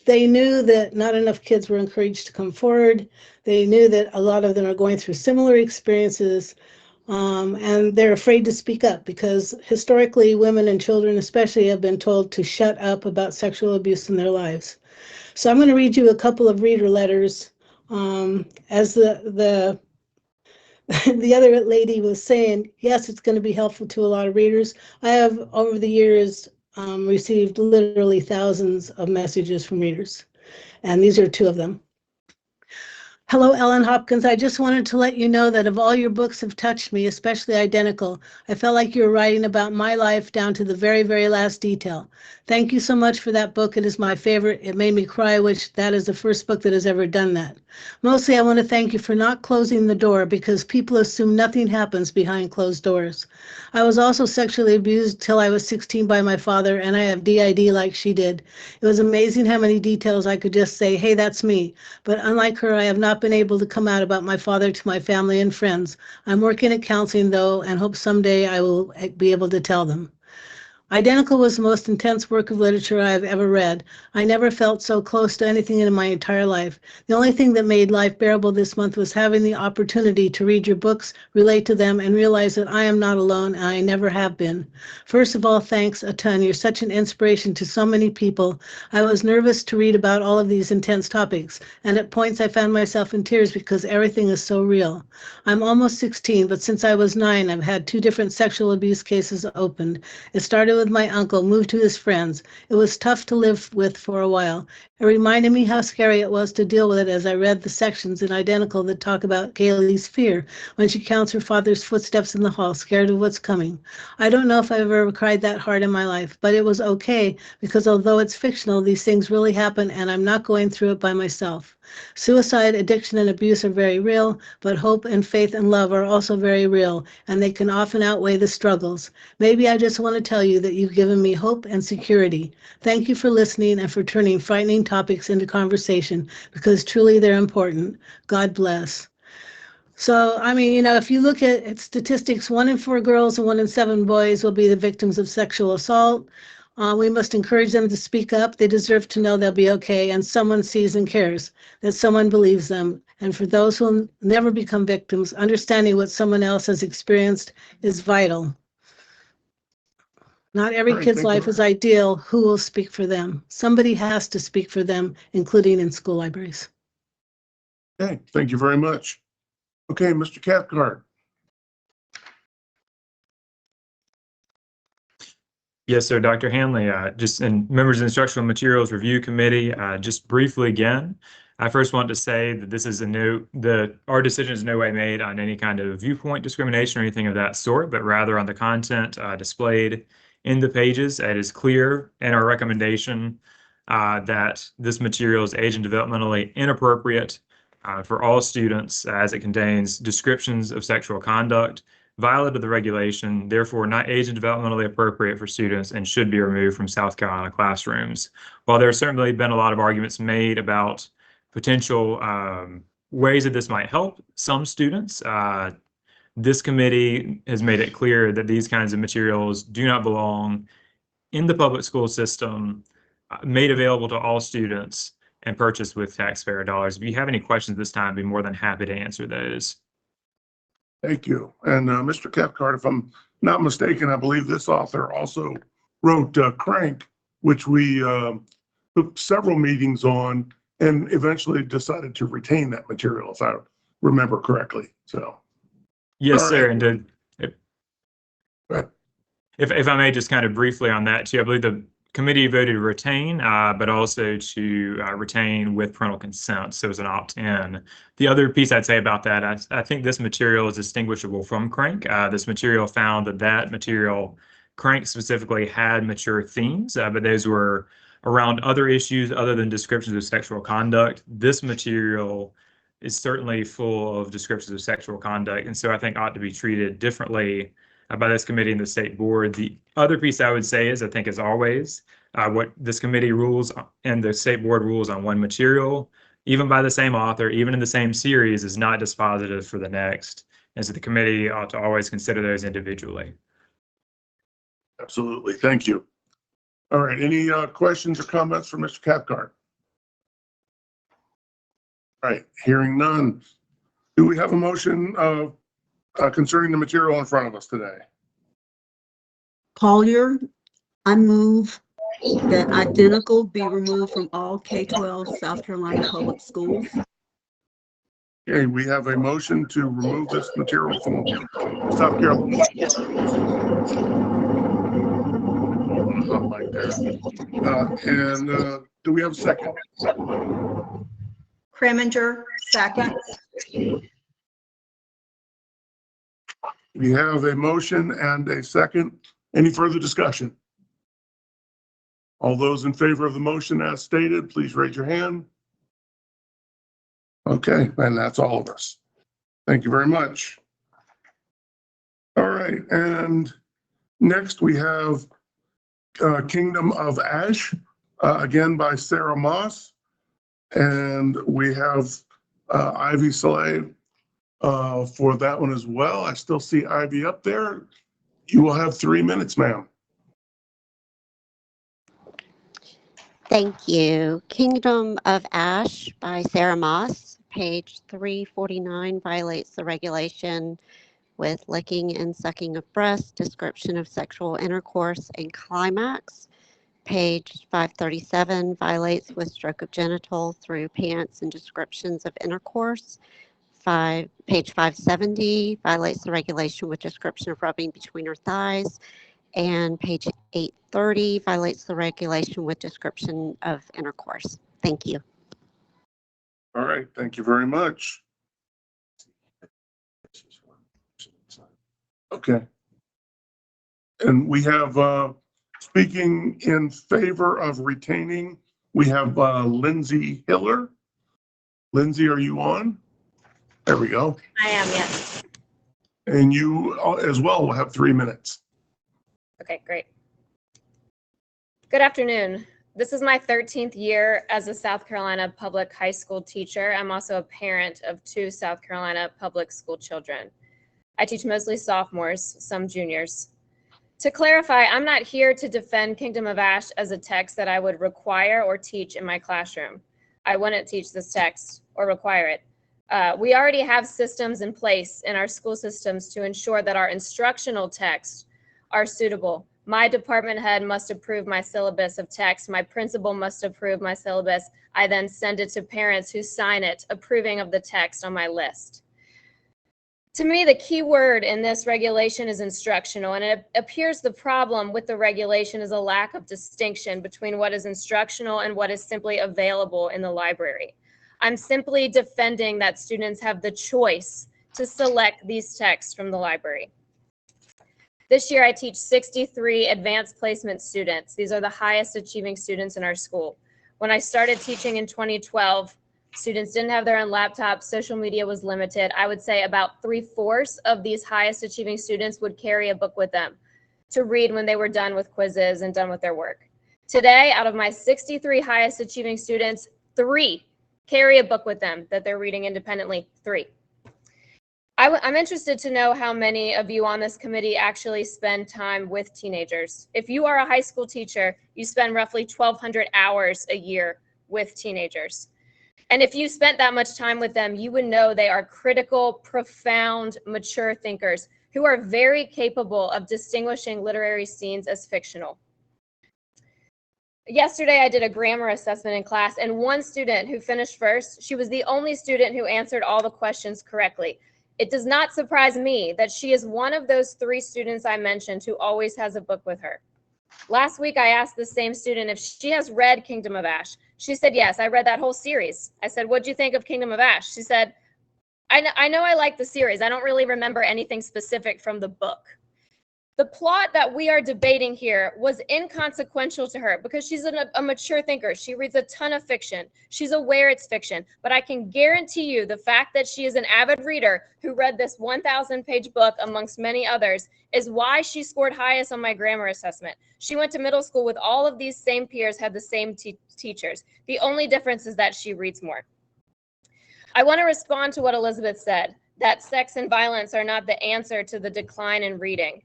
they knew that not enough kids were encouraged to come forward. They knew that a lot of them are going through similar experiences, and they're afraid to speak up because historically women and children especially have been told to shut up about sexual abuse in their lives. So I'm going to read you a couple of reader letters. As the other lady was saying, yes, it's going to be helpful to a lot of readers. I have over the years received literally thousands of messages from readers, and these are 2 of them. Hello, Ellen Hopkins. I just wanted to let you know that of all your books have touched me, especially Identical. I felt like you were writing about my life down to the very, very last detail. Thank you so much for that book. It is my favorite. It made me cry, which that is the first book that has ever done that. Mostly, I want to thank you for not closing the door because people assume nothing happens behind closed doors. I was also sexually abused till I was 16 by my father, and I have DID like she did. It was amazing how many details I could just say, hey, that's me. But unlike her, I have not been able to come out about my father to my family and friends. I'm working at counseling though, and hope someday I will be able to tell them. Identical was the most intense work of literature I have ever read. I never felt so close to anything in my entire life. The only thing that made life bearable this month was having the opportunity to read your books, relate to them, and realize that I am not alone and I never have been. First of all, thanks a ton. You're such an inspiration to so many people. I was nervous to read about all of these intense topics, and at points I found myself in tears because everything is so real. I'm almost 16, but since I was 9, I've had 2 different sexual abuse cases opened. It started with my uncle, moved to his friends. It was tough to live with for a while. It reminded me how scary it was to deal with it as I read the sections in Identical that talk about Kaylee's fear when she counts her father's footsteps in the hall, scared of what's coming. I don't know if I've ever cried that hard in my life, but it was okay because although it's fictional, these things really happen and I'm not going through it by myself. Suicide, addiction, and abuse are very real, but hope and faith and love are also very real, and they can often outweigh the struggles. Maybe I just want to tell you that you've given me hope and security. Thank you for listening and for turning frightening topics into conversation, because truly they're important. God bless. So, I mean, if you look at statistics, 1 in 4 girls and 1 in 7 boys will be the victims of sexual assault. We must encourage them to speak up. They deserve to know they'll be okay, and someone sees and cares, that someone believes them. And for those who will never become victims, understanding what someone else has experienced is vital. Not every All right, kid's thank you. life is ideal. Who will speak for them? Somebody has to speak for them, including in school libraries. Okay, thank you very much. Okay, Mr. Cathcart. Yes, sir, Dr. Hanley, just and members of the Instructional Materials Review Committee, just briefly again, I first want to say that this is our decision is in no way made on any kind of viewpoint discrimination or anything of that sort, but rather on the content displayed in the pages. It is clear in our recommendation that this material is age and developmentally inappropriate for all students, as it contains descriptions of sexual conduct, violated the regulation, therefore not age and developmentally appropriate for students, and should be removed from South Carolina classrooms. While there have certainly been a lot of arguments made about potential ways that this might help some students, this committee has made it clear that these kinds of materials do not belong in the public school system, made available to all students, and purchased with taxpayer dollars. If you have any questions this time, I'd be more than happy to answer those. Thank you. And Mr. Cathcart, if I'm not mistaken, I believe this author also wrote Crank, which we took several meetings on and eventually decided to retain that material, if I remember correctly. So. Yes, All sir. right. And if I may just kind of briefly on that too, I believe the committee voted to retain, but also to retain with parental consent. So it's an opt-in. The other piece I'd say about that, I think this material is distinguishable from Crank. This material found that material, Crank specifically, had mature themes, but those were around other issues other than descriptions of sexual conduct. This material is certainly full of descriptions of sexual conduct, and so I think ought to be treated differently by this committee and the state board. The other piece I would say is, I think as always, what this committee rules and the state board rules on one material, even by the same author, even in the same series, is not dispositive for the next. And so the committee ought to always consider those individually. Absolutely. Thank you. All right. Any questions or comments from Mr. Cathcart? All right. Hearing none. Do we have a motion concerning the material in front of us today? Collier, I move that Identical be removed from all K-12 South Carolina public schools. Okay, we have a motion to remove this material from South Carolina. And do we have a second? Kreminger, Second. We have a motion and a second. Any further discussion? All those in favor of the motion as stated, please raise your hand. Okay, and that's all of us. Thank you very much. All right, and next we have Kingdom of Ash, again by Sarah Maas. And we have Ivy Saleh for that one as well. I still see Ivy up there. You will have 3 minutes, ma'am. Thank you. Kingdom of Ash by Sarah Maas, page 349, violates the regulation with licking and sucking of breast, description of sexual intercourse and climax. Page 537 violates with stroke of genital through pants and descriptions of intercourse. Page 570 violates the regulation with description of rubbing between her thighs. And page 830 violates the regulation with description of intercourse. Thank you. All right, thank you very much. Okay. And we have, speaking in favor of retaining, we have Lindsay Hiller. Lindsay, are you on? There we go. I am, yes. And you as well will have 3 minutes. Okay, great. Good afternoon. This is my 13th year as a South Carolina public high school teacher. I'm also a parent of 2 South Carolina public school children. I teach mostly sophomores, some juniors. To clarify, I'm not here to defend Kingdom of Ash as a text that I would require or teach in my classroom. I wouldn't teach this text or require it. We already have systems in place in our school systems to ensure that our instructional texts are suitable. My department head must approve my syllabus of text. My principal must approve my syllabus. I then send it to parents who sign it, approving of the text on my list. To me, the key word in this regulation is instructional, and it appears the problem with the regulation is a lack of distinction between what is instructional and what is simply available in the library. I'm simply defending that students have the choice to select these texts from the library. This year, I teach 63 advanced placement students. These are the highest achieving students in our school. When I started teaching in 2012, students didn't have their own laptops, social media was limited. I would say about 3/4 of these highest achieving students would carry a book with them to read when they were done with quizzes and done with their work. Today, out of my 63 highest achieving students, 3 carry a book with them that they're reading independently, 3. I'm interested to know how many of you on this committee actually spend time with teenagers. If you are a high school teacher, you spend roughly 1,200 hours a year with teenagers. And if you spent that much time with them, you would know they are critical, profound, mature thinkers who are very capable of distinguishing literary scenes as fictional. Yesterday, I did a grammar assessment in class, and one student who finished first, she was the only student who answered all the questions correctly. It does not surprise me that she is one of those 3 students I mentioned who always has a book with her. Last week, I asked the same student if she has read Kingdom of Ash. She said, yes, I read that whole series. I said, what'd you think of Kingdom of Ash? She said, I know I like the series. I don't really remember anything specific from the book. The plot that we are debating here was inconsequential to her because she's a mature thinker. She reads a ton of fiction. She's aware it's fiction, but I can guarantee you the fact that she is an avid reader who read this 1,000-page book amongst many others is why she scored highest on my grammar assessment. She went to middle school with all of these same peers, had the same teachers. The only difference is that she reads more. I want to respond to what Elizabeth said, that sex and violence are not the answer to the decline in reading.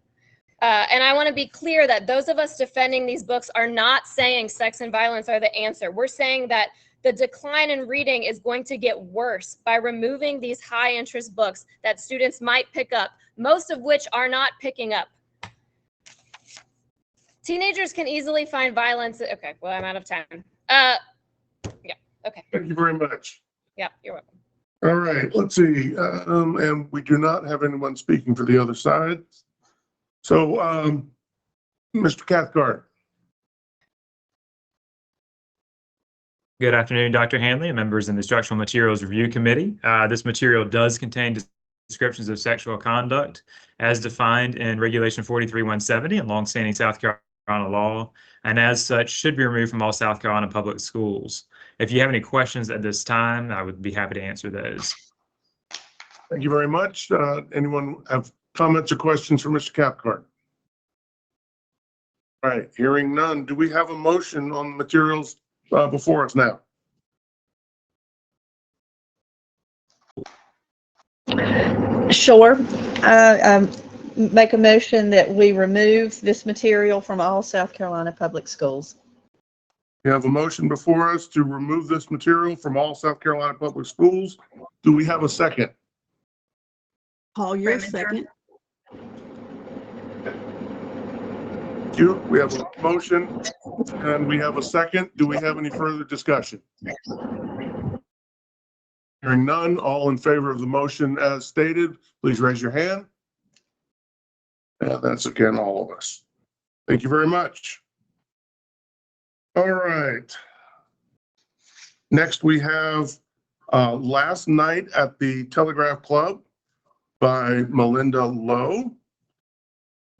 And I want to be clear that those of us defending these books are not saying sex and violence are the answer. We're saying that the decline in reading is going to get worse by removing these high interest books that students might pick up, most of which are not picking up. Teenagers can easily find violence. Okay, well, I'm out of time. Yeah, okay. Thank you very much. Yeah, you're welcome. All right, let's see. And we do not have anyone speaking for the other side. So, Mr. Cathcart. Good afternoon, Dr. Hanley and members in the Instructional Materials Review Committee. This material does contain descriptions of sexual conduct as defined in Regulation 43170 and longstanding South Carolina law, and as such should be removed from all South Carolina public schools. If you have any questions at this time, I would be happy to answer those. Thank you very much. Anyone have comments or questions for Mr. Cathcart? All right, hearing none. Do we have a motion on the materials before us now? Sure. Make a motion that we remove this material from all South Carolina public schools. We have a motion before us to remove this material from all South Carolina public schools. Do we have a second? Call your Creminger. second. Thank you. We have a motion and we have a second. Do we have any further discussion? Hearing none, all in favor of the motion as stated, please raise your hand. And that's again, all of us. Thank you very much. All right. Next, we have Last Night at the Telegraph Club by Malinda Lowe.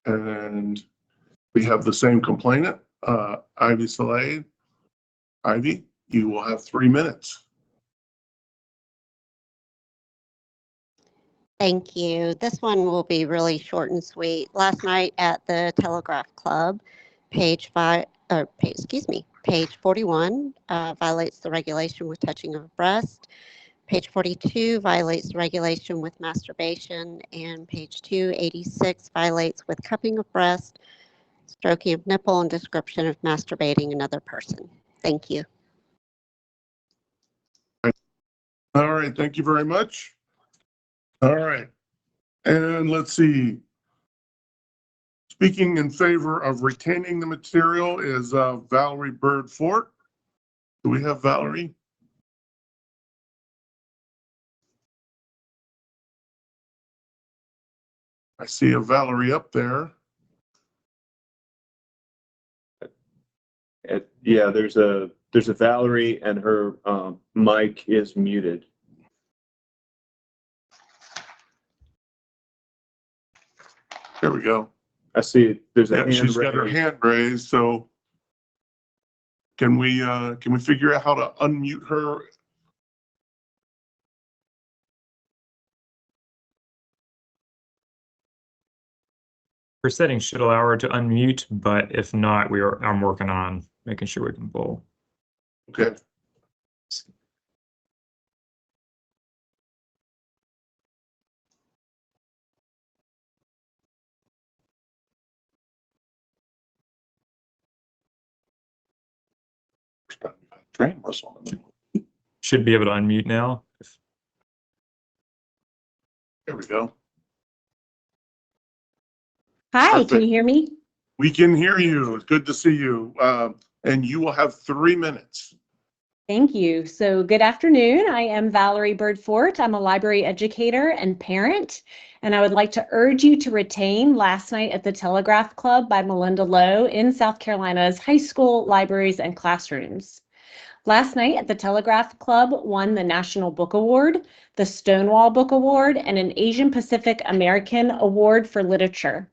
And we have the same complainant, Ivy Salade. Ivy, you will have 3 minutes. Thank you. This one will be really short and sweet. Last night at the Telegraph Club, page 41 violates the regulation with touching of breast. Page 42 violates the regulation with masturbation, and page 286 violates with cupping of breast, stroking of nipple, and description of masturbating another person. Thank you. All right, thank you very much. All right, and let's see. Speaking in favor of retaining the material is Valerie Bird-Fort. Do we have Valerie? I see a Valerie up there. Yeah, there's a Valerie and her mic is muted. There we go. I see there's a Yeah, hand she's got her raised. hand raised, so can we figure out how to unmute her? Her settings should allow her to unmute, but if not, I'm working on making sure we can pull. Okay. Train whistle. Should be able to unmute now. There we go. Hi, Perfect. can you hear me? We can hear you. It's good to see you. And you will have 3 minutes. Thank you. So good afternoon. I am Valerie Bird-Fort. I'm a library educator and parent, and I would like to urge you to retain Last Night at the Telegraph Club by Malinda Lowe in South Carolina's high school libraries and classrooms. Last Night at the Telegraph Club won the National Book Award, the Stonewall Book Award, and an Asian Pacific American Award for Literature.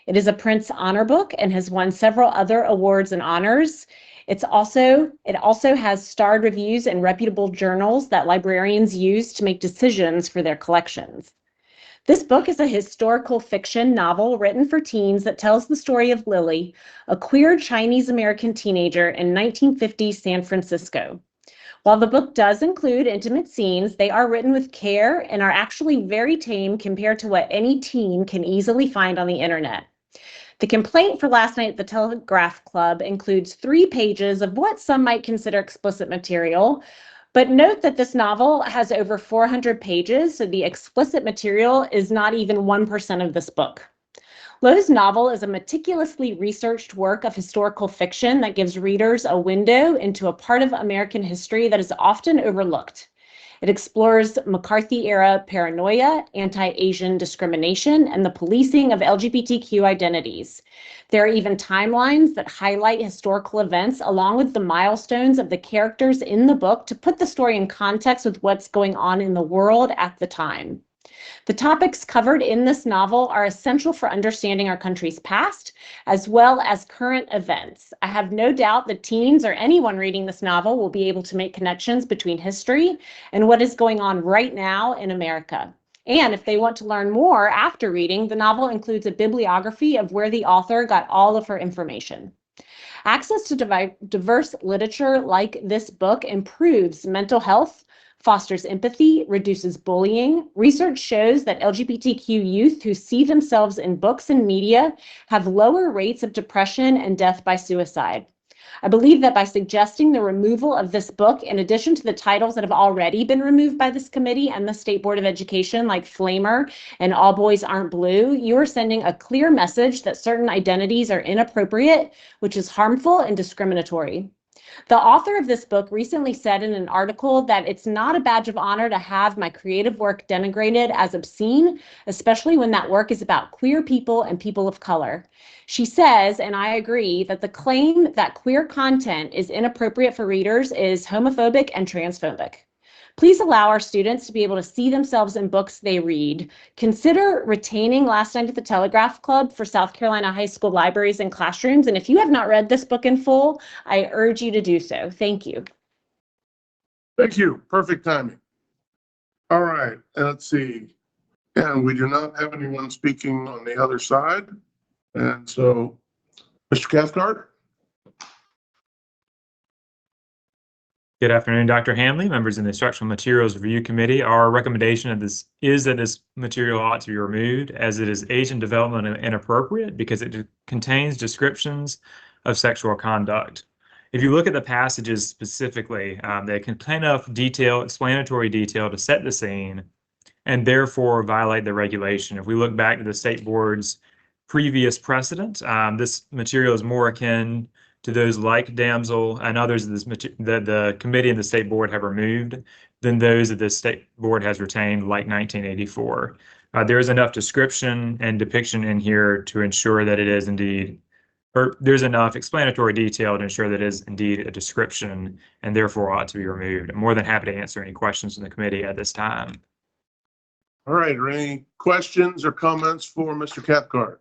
It is a Prince Honor Book and has won several other awards and honors. It also has starred reviews in reputable journals that librarians use to make decisions for their collections. This book is a historical fiction novel written for teens that tells the story of Lily, a queer Chinese-American teenager in 1950s San Francisco. While the book does include intimate scenes, they are written with care and are actually very tame compared to what any teen can easily find on the internet. The complaint for Last Night at the Telegraph Club includes 3 pages of what some might consider explicit material, but note that this novel has over 400 pages, so the explicit material is not even 1% of this book. Lowe's novel is a meticulously researched work of historical fiction that gives readers a window into a part of American history that is often overlooked. It explores McCarthy-era paranoia, anti-Asian discrimination, and the policing of LGBTQ identities. There are even timelines that highlight historical events along with the milestones of the characters in the book to put the story in context with what's going on in the world at the time. The topics covered in this novel are essential for understanding our country's past, as well as current events. I have no doubt that teens or anyone reading this novel will be able to make connections between history and what is going on right now in America. And if they want to learn more after reading, the novel includes a bibliography of where the author got all of her information. Access to diverse literature like this book improves mental health, fosters empathy, reduces bullying. Research shows that LGBTQ youth who see themselves in books and media have lower rates of depression and death by suicide. I believe that by suggesting the removal of this book, in addition to the titles that have already been removed by this committee and the State Board of Education, like Flamer and All Boys Aren't Blue, you are sending a clear message that certain identities are inappropriate, which is harmful and discriminatory. The author of this book recently said in an article that it's not a badge of honor to have my creative work denigrated as obscene, especially when that work is about queer people and people of color. She says, and I agree, that the claim that queer content is inappropriate for readers is homophobic and transphobic. Please allow our students to be able to see themselves in books they read. Consider retaining Last Night at the Telegraph Club for South Carolina high school libraries and classrooms. And if you have not read this book in full, I urge you to do so. Thank you. Thank you. Perfect timing. All right, let's see. And we do not have anyone speaking on the other side. And so, Mr. Cathcart. Good afternoon, Dr. Hanley, members of the Instructional Materials Review Committee. Our recommendation of this is that this material ought to be removed as it is age and development inappropriate because it contains descriptions of sexual conduct. If you look at the passages specifically, they contain enough detail, explanatory detail to set the scene and therefore violate the regulation. If we look back to the State Board's previous precedent, this material is more akin to those like Damsel and others that the committee and the State Board have removed than those that the State Board has retained, like 1984. There is enough description and depiction in here to ensure that it is indeed, or there's enough explanatory detail to ensure that it is indeed a description and therefore ought to be removed. I'm more than happy to answer any questions from the committee at this time. All right, are any questions or comments for Mr. Cathcart?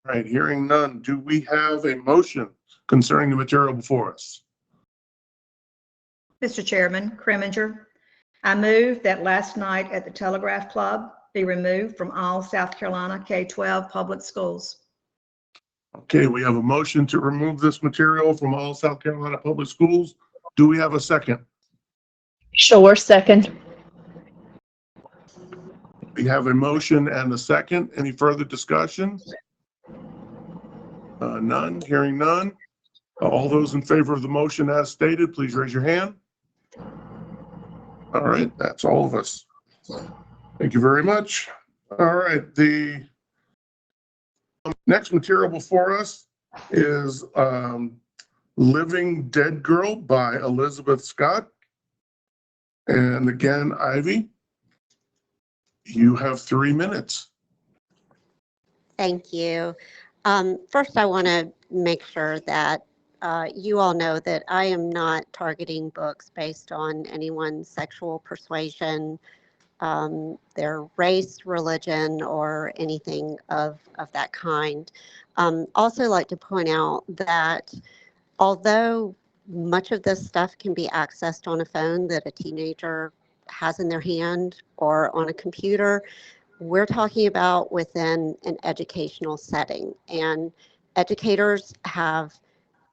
All right, hearing none, do we have a motion concerning the material before us? Mr. Chairman, Creminger, I move that Last Night at the Telegraph Club be removed from all South Carolina K-12 public schools. Okay, we have a motion to remove this material from all South Carolina public schools. Do we have a second? Sure, second. We have a motion and a second. Any further discussion? None, hearing none. All those in favor of the motion as stated, please raise your hand. All right, that's all of us. Thank you very much. All right, the next material before us is Living Dead Girl by Elizabeth Scott. And again, Ivy, you have 3 minutes. Thank you. First, I want to make sure that you all know that I am not targeting books based on anyone's sexual persuasion, their race, religion, or anything of that kind. Also like to point out that although much of this stuff can be accessed on a phone that a teenager has in their hand or on a computer, we're talking about within an educational setting, and educators have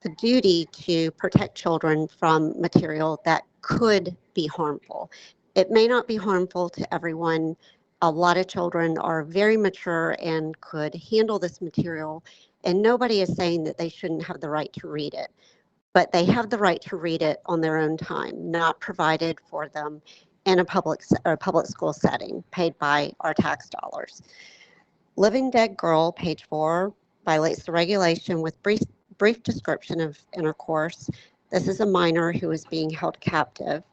the duty to protect children from material that could be harmful. It may not be harmful to everyone. A lot of children are very mature and could handle this material, and nobody is saying that they shouldn't have the right to read it, but they have the right to read it on their own time, not provided for them in a public school setting paid by our tax dollars. Living Dead Girl, page 4, violates the regulation with brief description of intercourse. This is a minor who is being held captive.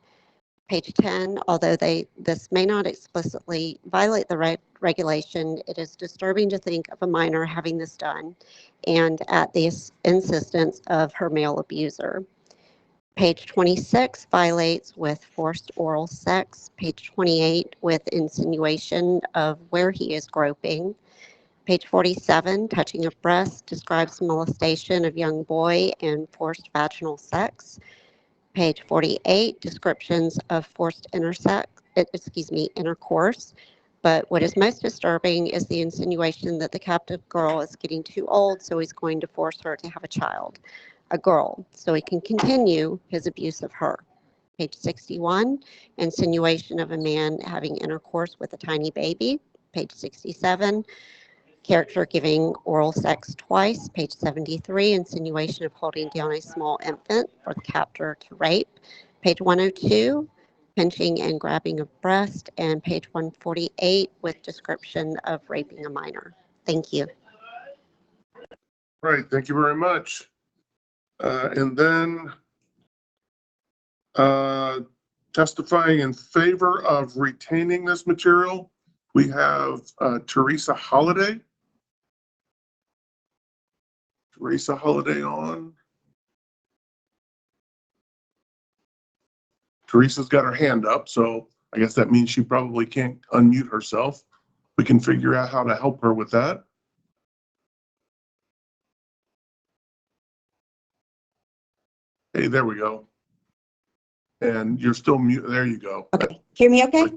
Page 10, although this may not explicitly violate the regulation, it is disturbing to think of a minor having this done and at the insistence of her male abuser. Page 26 violates with forced oral sex. Page 28 with insinuation of where he is groping. Page 47, touching of breast, describes molestation of young boy and forced vaginal sex. Page 48, descriptions of forced intercourse. But what is most disturbing is the insinuation that the captive girl is getting too old, so he's going to force her to have a girl, so he can continue his abuse of her. Page 61, insinuation of a man having intercourse with a tiny baby. Page 67, character giving oral sex twice. Page 73, insinuation of holding down a small infant for the captor to rape. Page 102, pinching and grabbing of breast. And page 148 with description of raping a minor. Thank you. All right, thank you very much. And then testifying in favor of retaining this material, we have Teresa Holliday. Teresa Holliday on. Teresa's got her hand up, so I guess that means she probably can't unmute herself. We can figure out how to help her with that. Hey, there we go. And you're still mute. There you go. Okay. Hear me okay?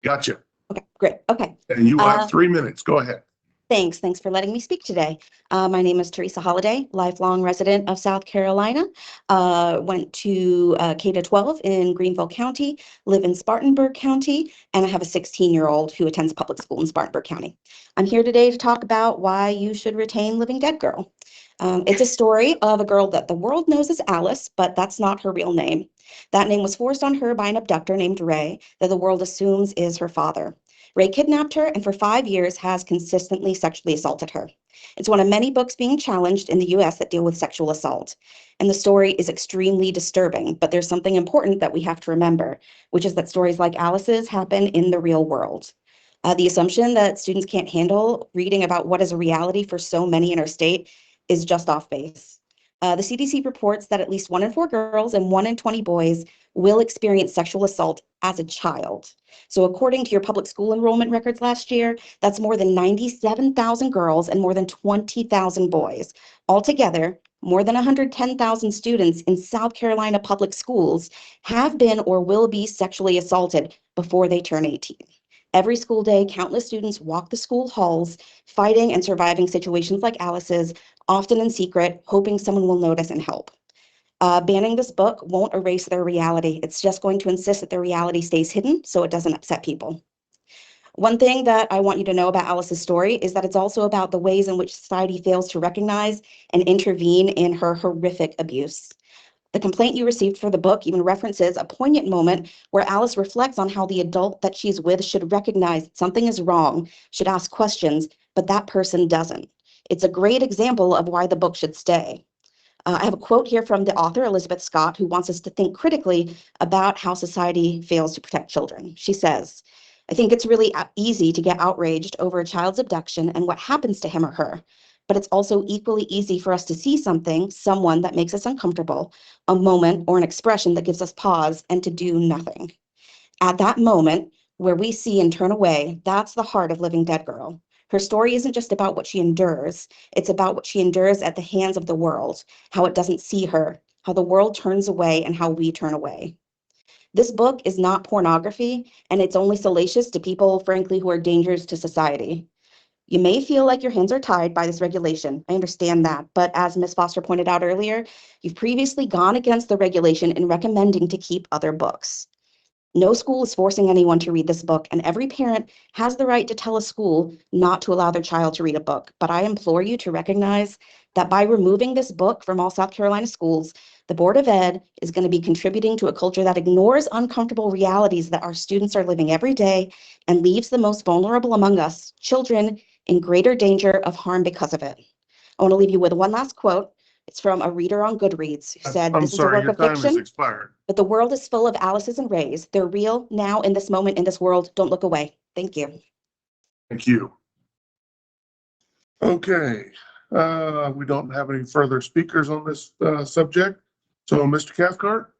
Gotcha. Okay, great. Okay. And you have 3 minutes. Go ahead. Thanks. Thanks for letting me speak today. My name is Teresa Holliday, lifelong resident of South Carolina. Went to K-12 in Greenville County, live in Spartanburg County, and I have a 16-year-old who attends public school in Spartanburg County. I'm here today to talk about why you should retain Living Dead Girl. It's a story of a girl that the world knows as Alice, but that's not her real name. That name was forced on her by an abductor named Ray that the world assumes is her father. Ray kidnapped her and for 5 years has consistently sexually assaulted her. It's one of many books being challenged in the US that deal with sexual assault. And the story is extremely disturbing, but there's something important that we have to remember, which is that stories like Alice's happen in the real world. The assumption that students can't handle reading about what is a reality for so many in our state is just off base. The CDC reports that at least 1 in 4 girls and 1 in 20 boys will experience sexual assault as a child. So according to your public school enrollment records last year, that's more than 97,000 girls and more than 20,000 boys. Altogether, more than 110,000 students in South Carolina public schools have been or will be sexually assaulted before they turn 18. Every school day, countless students walk the school halls, fighting and surviving situations like Alice's, often in secret, hoping someone will notice and help. Banning this book won't erase their reality. It's just going to insist that their reality stays hidden so it doesn't upset people. One thing that I want you to know about Alice's story is that it's also about the ways in which society fails to recognize and intervene in her horrific abuse. The complaint you received for the book even references a poignant moment where Alice reflects on how the adult that she's with should recognize that something is wrong, should ask questions, but that person doesn't. It's a great example of why the book should stay. I have a quote here from the author, Elizabeth Scott, who wants us to think critically about how society fails to protect children. She says, "I think it's really easy to get outraged over a child's abduction and what happens to him or her. But it's also equally easy for us to see someone that makes us uncomfortable, a moment or an expression that gives us pause, and to do nothing. At that moment where we see and turn away, that's the heart of Living Dead Girl. Her story isn't just about what she endures, it's about what she endures at the hands of the world, how it doesn't see her, how the world turns away, and how we turn away. This book is not pornography, and it's only salacious to people, frankly, who are dangerous to society. You may feel like your hands are tied by this regulation. I understand that. But as Ms. Foster pointed out earlier, you've previously gone against the regulation in recommending to keep other books. No school is forcing anyone to read this book, and every parent has the right to tell a school not to allow their child to read a book. But I implore you to recognize that by removing this book from all South Carolina schools, the Board of Ed is going to be contributing to a culture that ignores uncomfortable realities that our students are living every day and leaves the most vulnerable among us, children, in greater danger of harm because of it." I want to leave you with one last quote It's from a reader on Goodreads who said, I'm "This is a sorry, work your of time has fiction, expired. but the world is full of Alices and Rays. They're real now in this moment, in this world. Don't look away." Thank you. Thank you. Okay, we don't have any further speakers on this subject. So, Mr. Cathcart?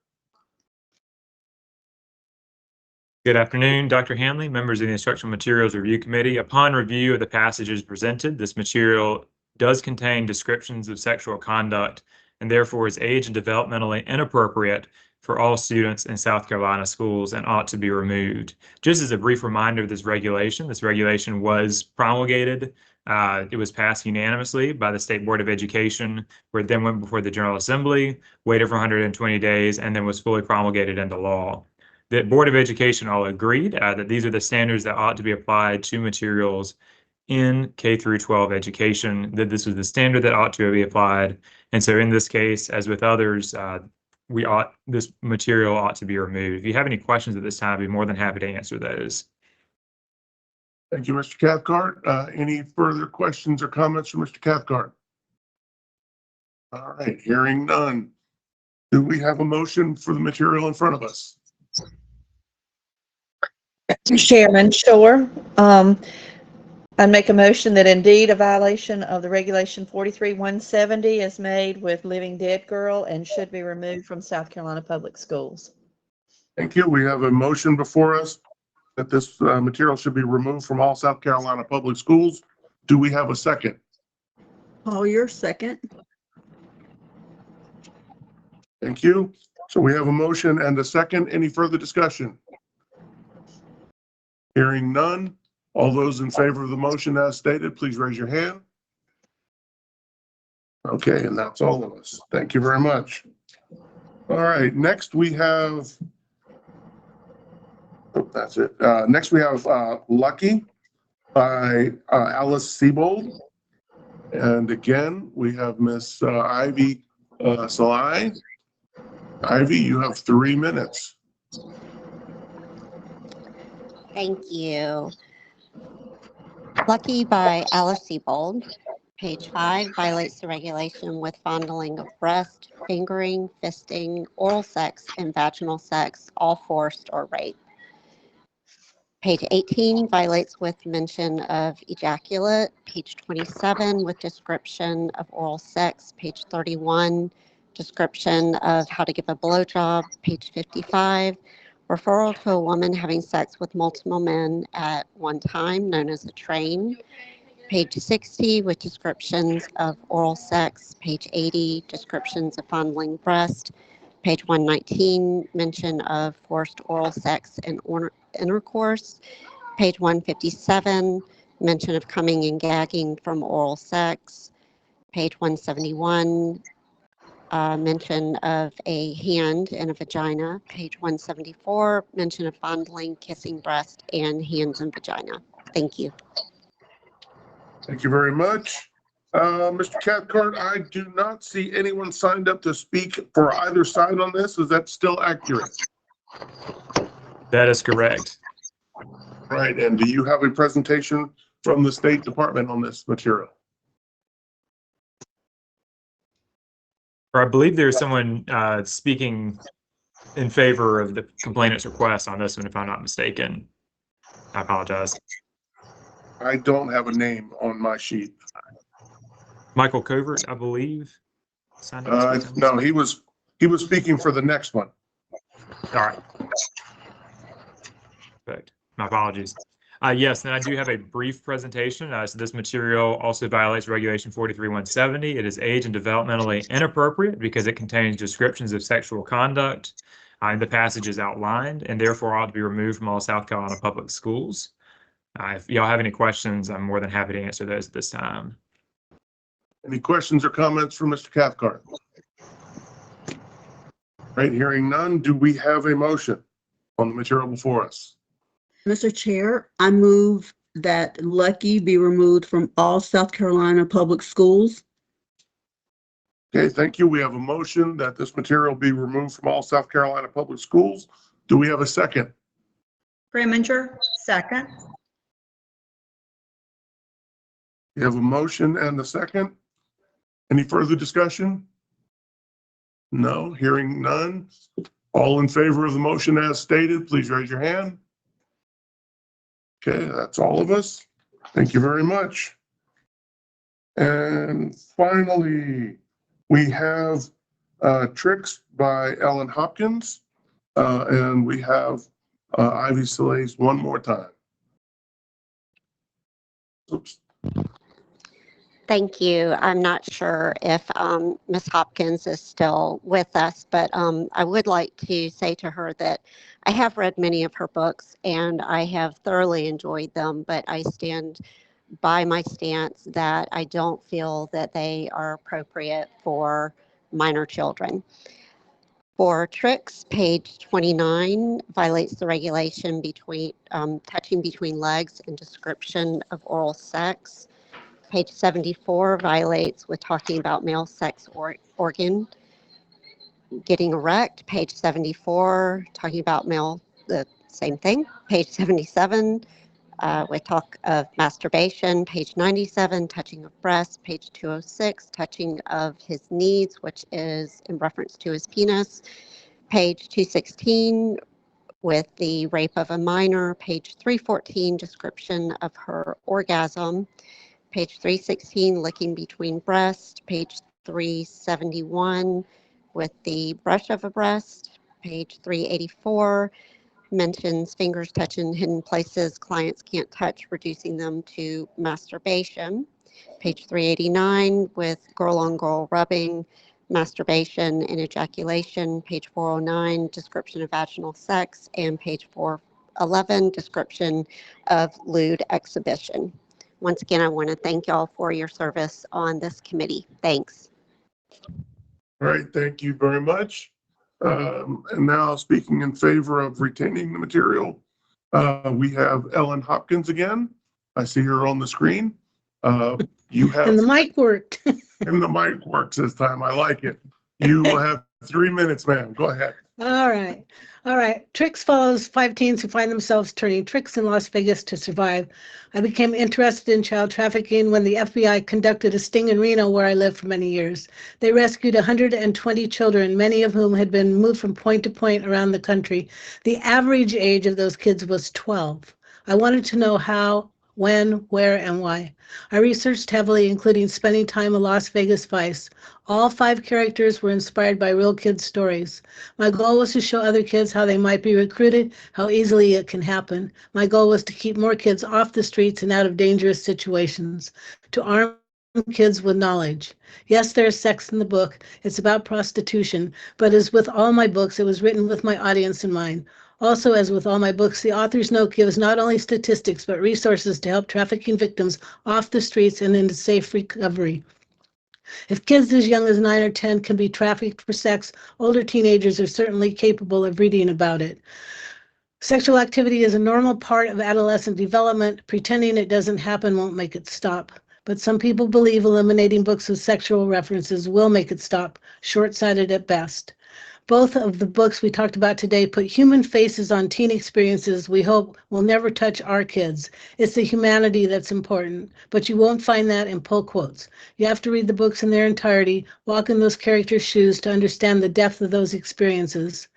Good afternoon, Dr. Hanley, members of the Instructional Materials Review Committee. Upon review of the passages presented, this material does contain descriptions of sexual conduct and therefore is age and developmentally inappropriate for all students in South Carolina schools and ought to be removed. Just as a brief reminder of this regulation was promulgated. It was passed unanimously by the State Board of Education, where it then went before the General Assembly, waited for 120 days, and then was fully promulgated into law. The Board of Education all agreed that these are the standards that ought to be applied to materials in K through 12 education, that this was the standard that ought to be applied. And so in this case, as with others, this material ought to be removed. If you have any questions at this time, I'd be more than happy to answer those. Thank you, Mr. Cathcart. Any further questions or comments from Mr. Cathcart? All right, hearing none. Do we have a motion for the material in front of us? Mr. Chairman, sure. I make a motion that indeed a violation of the regulation 43-170 is made with Living Dead Girl and should be removed from South Carolina Public Schools. Thank you. We have a motion before us that this material should be removed from all South Carolina public schools. Do we have a second? Collier, second. Thank you. So we have a motion and a second. Any further discussion? Hearing none. All those in favor of the motion as stated, please raise your hand. Okay, and that's all of us. Thank you very much. All right, next we have, that's it. Next we have Lucky by Alice Sebold. And again, we have Miss Ivy Salai. Ivy, you have 3 minutes. Thank you. Lucky by Alice Sebold. Page 5 violates the regulation with fondling of breast, fingering, fisting, oral sex, and vaginal sex, all forced or rape. Page 18 violates with mention of ejaculate. Page 27 with description of oral sex. Page 31, description of how to give a blowjob. Page 55, referral to a woman having sex with multiple men at one time, known as a train. Page 60 with descriptions of oral sex. Page 80, descriptions of fondling breast. Page 119, mention of forced oral sex and intercourse. Page 157, mention of coming and gagging from oral sex. Page 171, mention of a hand and a vagina. Page 174, mention of fondling, kissing breast, and hands and vagina. Thank you. Thank you very much. Mr. Cathcart, I do not see anyone signed up to speak for either side on this. Is that still accurate? That is correct. Right, and do you have a presentation from the State Department on this material? Or I believe there's someone speaking in favor of the complainant's request on this one, if I'm not mistaken. I apologize. I don't have a name on my sheet. Michael Covert, I believe. No, he was speaking for the next one. All right. Perfect. My apologies. Yes, and I do have a brief presentation. So this material also violates Regulation 43-170. It is age and developmentally inappropriate because it contains descriptions of sexual conduct. The passage is outlined and therefore ought to be removed from all South Carolina public schools. If y'all have any questions, I'm more than happy to answer those at this time. Any questions or comments from Mr. Cathcart? Right, hearing none, do we have a motion on the material before us? Mr. Chair, I move that Lucky be removed from all South Carolina public schools. Okay, thank you. We have a motion that this material be removed from all South Carolina public schools. Do we have a second? Preminger, second. We have a motion and a second. Any further discussion? No, hearing none. All in favor of the motion as stated, please raise your hand. Okay, that's all of us. Thank you very much. And finally, we have Tricks by Ellen Hopkins, and we have Ivy Soleil's One More Time. Oops. Thank you. I'm not sure if Ms. Hopkins is still with us, but I would like to say to her that I have read many of her books and I have thoroughly enjoyed them, but I stand by my stance that I don't feel that they are appropriate for minor children. For Tricks, page 29 violates the regulation between touching between legs and description of oral sex. Page 74 violates with talking about male sex organ getting erect. Page 74 talking about male, the same thing. Page 77 with talk of masturbation. Page 97 touching of breasts. Page 206 touching of his needs, which is in reference to his penis. Page 216 with the rape of a minor. Page 314 description of her orgasm. Page 316, licking between breasts. Page 371 with the brush of a breast. Page 384 mentions fingers touching hidden places clients can't touch, reducing them to masturbation. Page 389 with girl on girl rubbing, masturbation and ejaculation. Page 409, description of vaginal sex. And page 411, description of lewd exhibition. Once again, I want to thank y'all for your service on this committee. Thanks. All right, thank you very much. And now speaking in favor of retaining the material, we have Ellen Hopkins again. I see her on the screen. You have. And the mic worked. And the mic works this time. I like it. You will have 3 minutes, ma'am. Go ahead. All right. All right. Tricks follows 5 teens who find themselves turning tricks in Las Vegas to survive. I became interested in child trafficking when the FBI conducted a sting in Reno, where I lived for many years. They rescued 120 children, many of whom had been moved from point to point around the country. The average age of those kids was 12. I wanted to know how, when, where, and why. I researched heavily, including spending time in Las Vegas Vice. All 5 characters were inspired by real kids' stories. My goal was to show other kids how they might be recruited, how easily it can happen. My goal was to keep more kids off the streets and out of dangerous situations, to arm kids with knowledge. Yes, there is sex in the book. It's about prostitution, but as with all my books, it was written with my audience in mind. Also, as with all my books, the author's note gives not only statistics, but resources to help trafficking victims off the streets and into safe recovery. If kids as young as 9 or 10 can be trafficked for sex, older teenagers are certainly capable of reading about it. Sexual activity is a normal part of adolescent development. Pretending it doesn't happen won't make it stop. But some people believe eliminating books with sexual references will make it stop, short-sighted at best. Both of the books we talked about today put human faces on teen experiences we hope will never touch our kids. It's the humanity that's important, but you won't find that in pull quotes. You have to read the books in their entirety, walk in those characters' shoes to understand the depth of those experiences.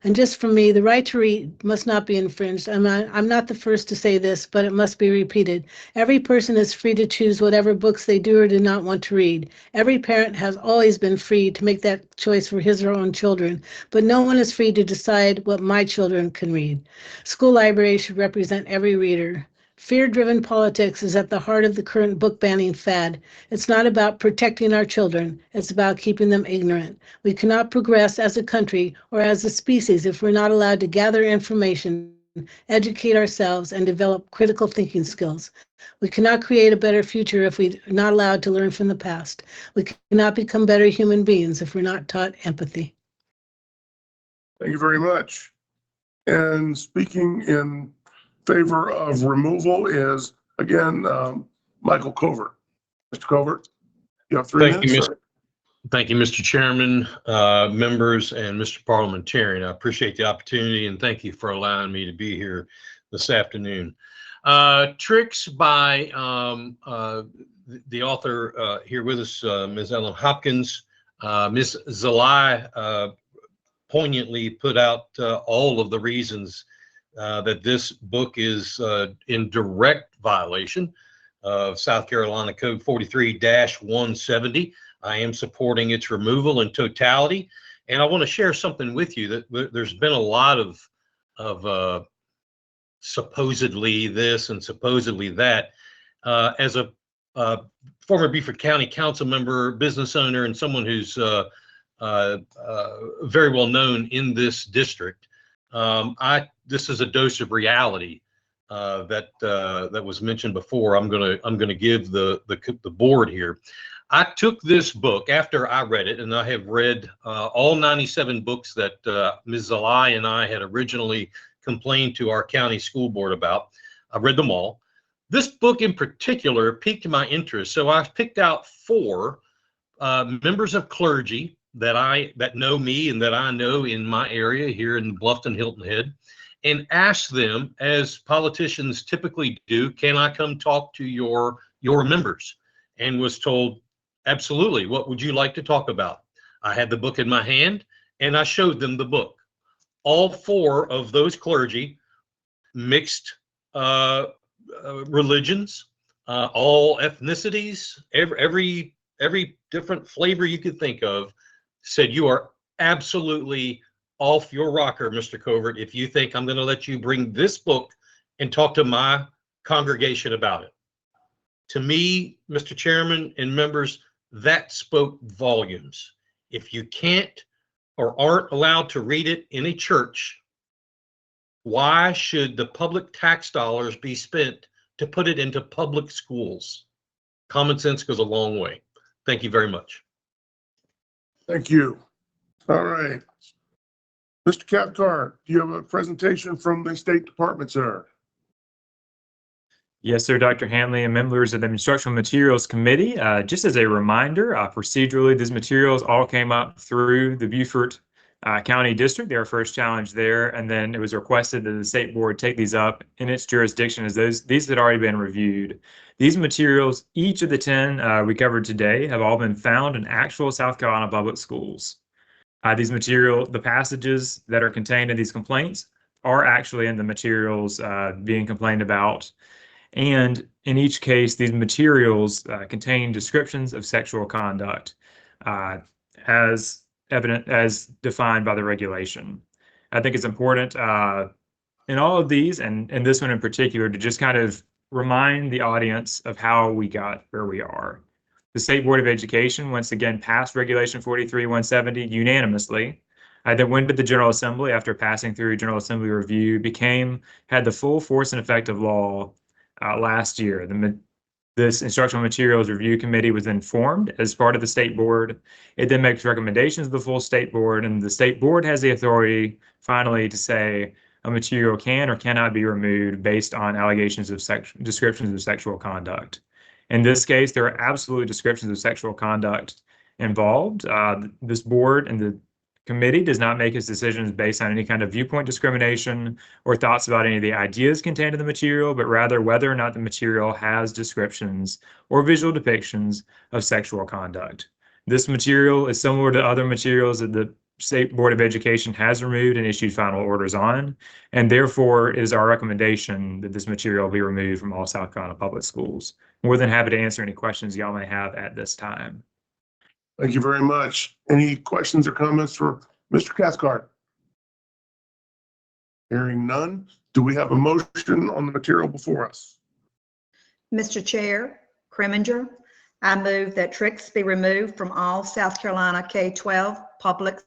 And just for me, the right to read must not be infringed. I'm not the first to say this, but it must be repeated. Every person is free to choose whatever books they do or do not want to read. Every parent has always been free to make that choice for his or her own children, but no one is free to decide what my children can read. School libraries should represent every reader. Fear-driven politics is at the heart of the current book banning fad. It's not about protecting our children. It's about keeping them ignorant. We cannot progress as a country or as a species if we're not allowed to gather information, educate ourselves, and develop critical thinking skills. We cannot create a better future if we're not allowed to learn from the past. We cannot become better human beings if we're not taught empathy. Thank you very much. And speaking in favor of removal is, again, Michael Covert. Mr. Covert, you have 3 minutes. Thank you, Mr. Chairman, members, and Mr. Parliamentarian. I appreciate the opportunity and thank you for allowing me to be here this afternoon. Tricks by the author here with us, Ms. Ellen Hopkins, Ms. Zalai poignantly put out all of the reasons that this book is in direct violation of South Carolina Code 43-170. I am supporting its removal in totality. And I want to share something with you that there's been a lot of supposedly this and supposedly that. As a former Beaufort County council member, business owner, and someone who's very well known in this district, this is a dose of reality that was mentioned before. I'm gonna give the board here. I took this book after I read it, and I have read all 97 books that Ms. Zalai and I had originally complained to our county school board about. I read them all. This book in particular piqued my interest, so I picked out 4 members of clergy that know me and that I know in my area here in Bluffton Hilton Head, and asked them, as politicians typically do, can I come talk to your members? And was told, absolutely. What would you like to talk about? I had the book in my hand and I showed them the book. All 4 of those clergy, mixed religions, all ethnicities, every different flavor you could think of, said, you are absolutely off your rocker, Mr. Covert, if you think I'm going to let you bring this book and talk to my congregation about it. To me, Mr. Chairman and members, that spoke volumes. If you can't or aren't allowed to read it in a church, why should the public tax dollars be spent to put it into public schools? Common sense goes a long way. Thank you very much. Thank you. All right. Mr. Cathcart, do you have a presentation from the State Department, sir? Yes, sir, Dr. Hanley and members of the Instructional Materials Committee. Just as a reminder, procedurally, these materials all came up through the Beaufort County District, their first challenge there, and then it was requested that the State Board take these up in its jurisdiction as these had already been reviewed. These materials, each of the 10 we covered today, have all been found in actual South Carolina public schools. The passages that are contained in these complaints are actually in the materials being complained about. And in each case, these materials contain descriptions of sexual conduct as defined by the regulation. I think it's important in all of these, and this one in particular, to just kind of remind the audience of how we got where we are. The State Board of Education once again passed Regulation 43-170 unanimously. Then went to the General Assembly after passing through General Assembly review, had the full force and effect of law last year. This Instructional Materials Review Committee was then formed as part of the State Board. It then makes recommendations to the full State Board, and the State Board has the authority finally to say a material can or cannot be removed based on allegations of descriptions of sexual conduct. In this case, there are absolute descriptions of sexual conduct involved. This board and the committee does not make its decisions based on any kind of viewpoint discrimination or thoughts about any of the ideas contained in the material, but rather whether or not the material has descriptions or visual depictions of sexual conduct. This material is similar to other materials that the State Board of Education has removed and issued final orders on, and therefore it is our recommendation that this material be removed from all South Carolina public schools. More than happy to answer any questions y'all may have at this time. Thank you very much. Any questions or comments for Mr. Cathcart? Hearing none, do we have a motion on the material before us? Mr. Chair, Kriminger, I move that tricks be removed from all South Carolina K-12 public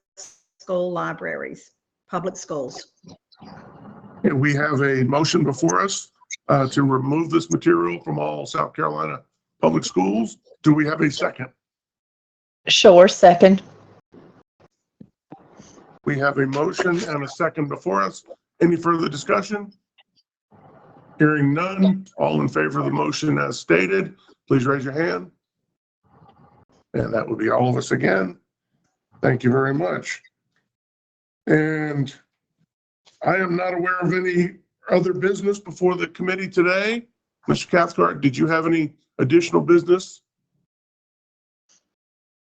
school libraries, public schools. And we have a motion before us to remove this material from all South Carolina public schools. Do we have a second? Sure, second. We have a motion and a second before us. Any further discussion? Hearing none, all in favor of the motion as stated, please raise your hand. And that would be all of us again. Thank you very much. And I am not aware of any other business before the committee today. Mr. Cathcart, did you have any additional business?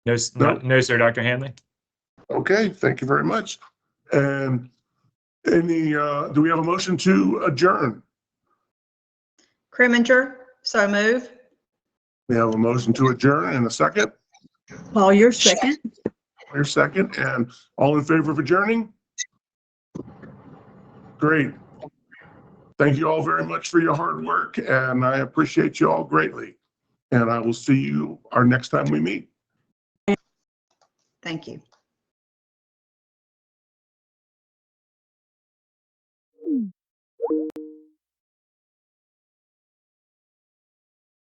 No, no, sir, Dr. Hanley. Okay, thank you very much. And do we have a motion to adjourn? Criminger, so move. We have a motion to adjourn and a second. Paul, your second. Your second, and all in favor of adjourning? Great. Thank you all very much for your hard work, and I appreciate you all greatly. And I will see you our next time we meet. Thank you.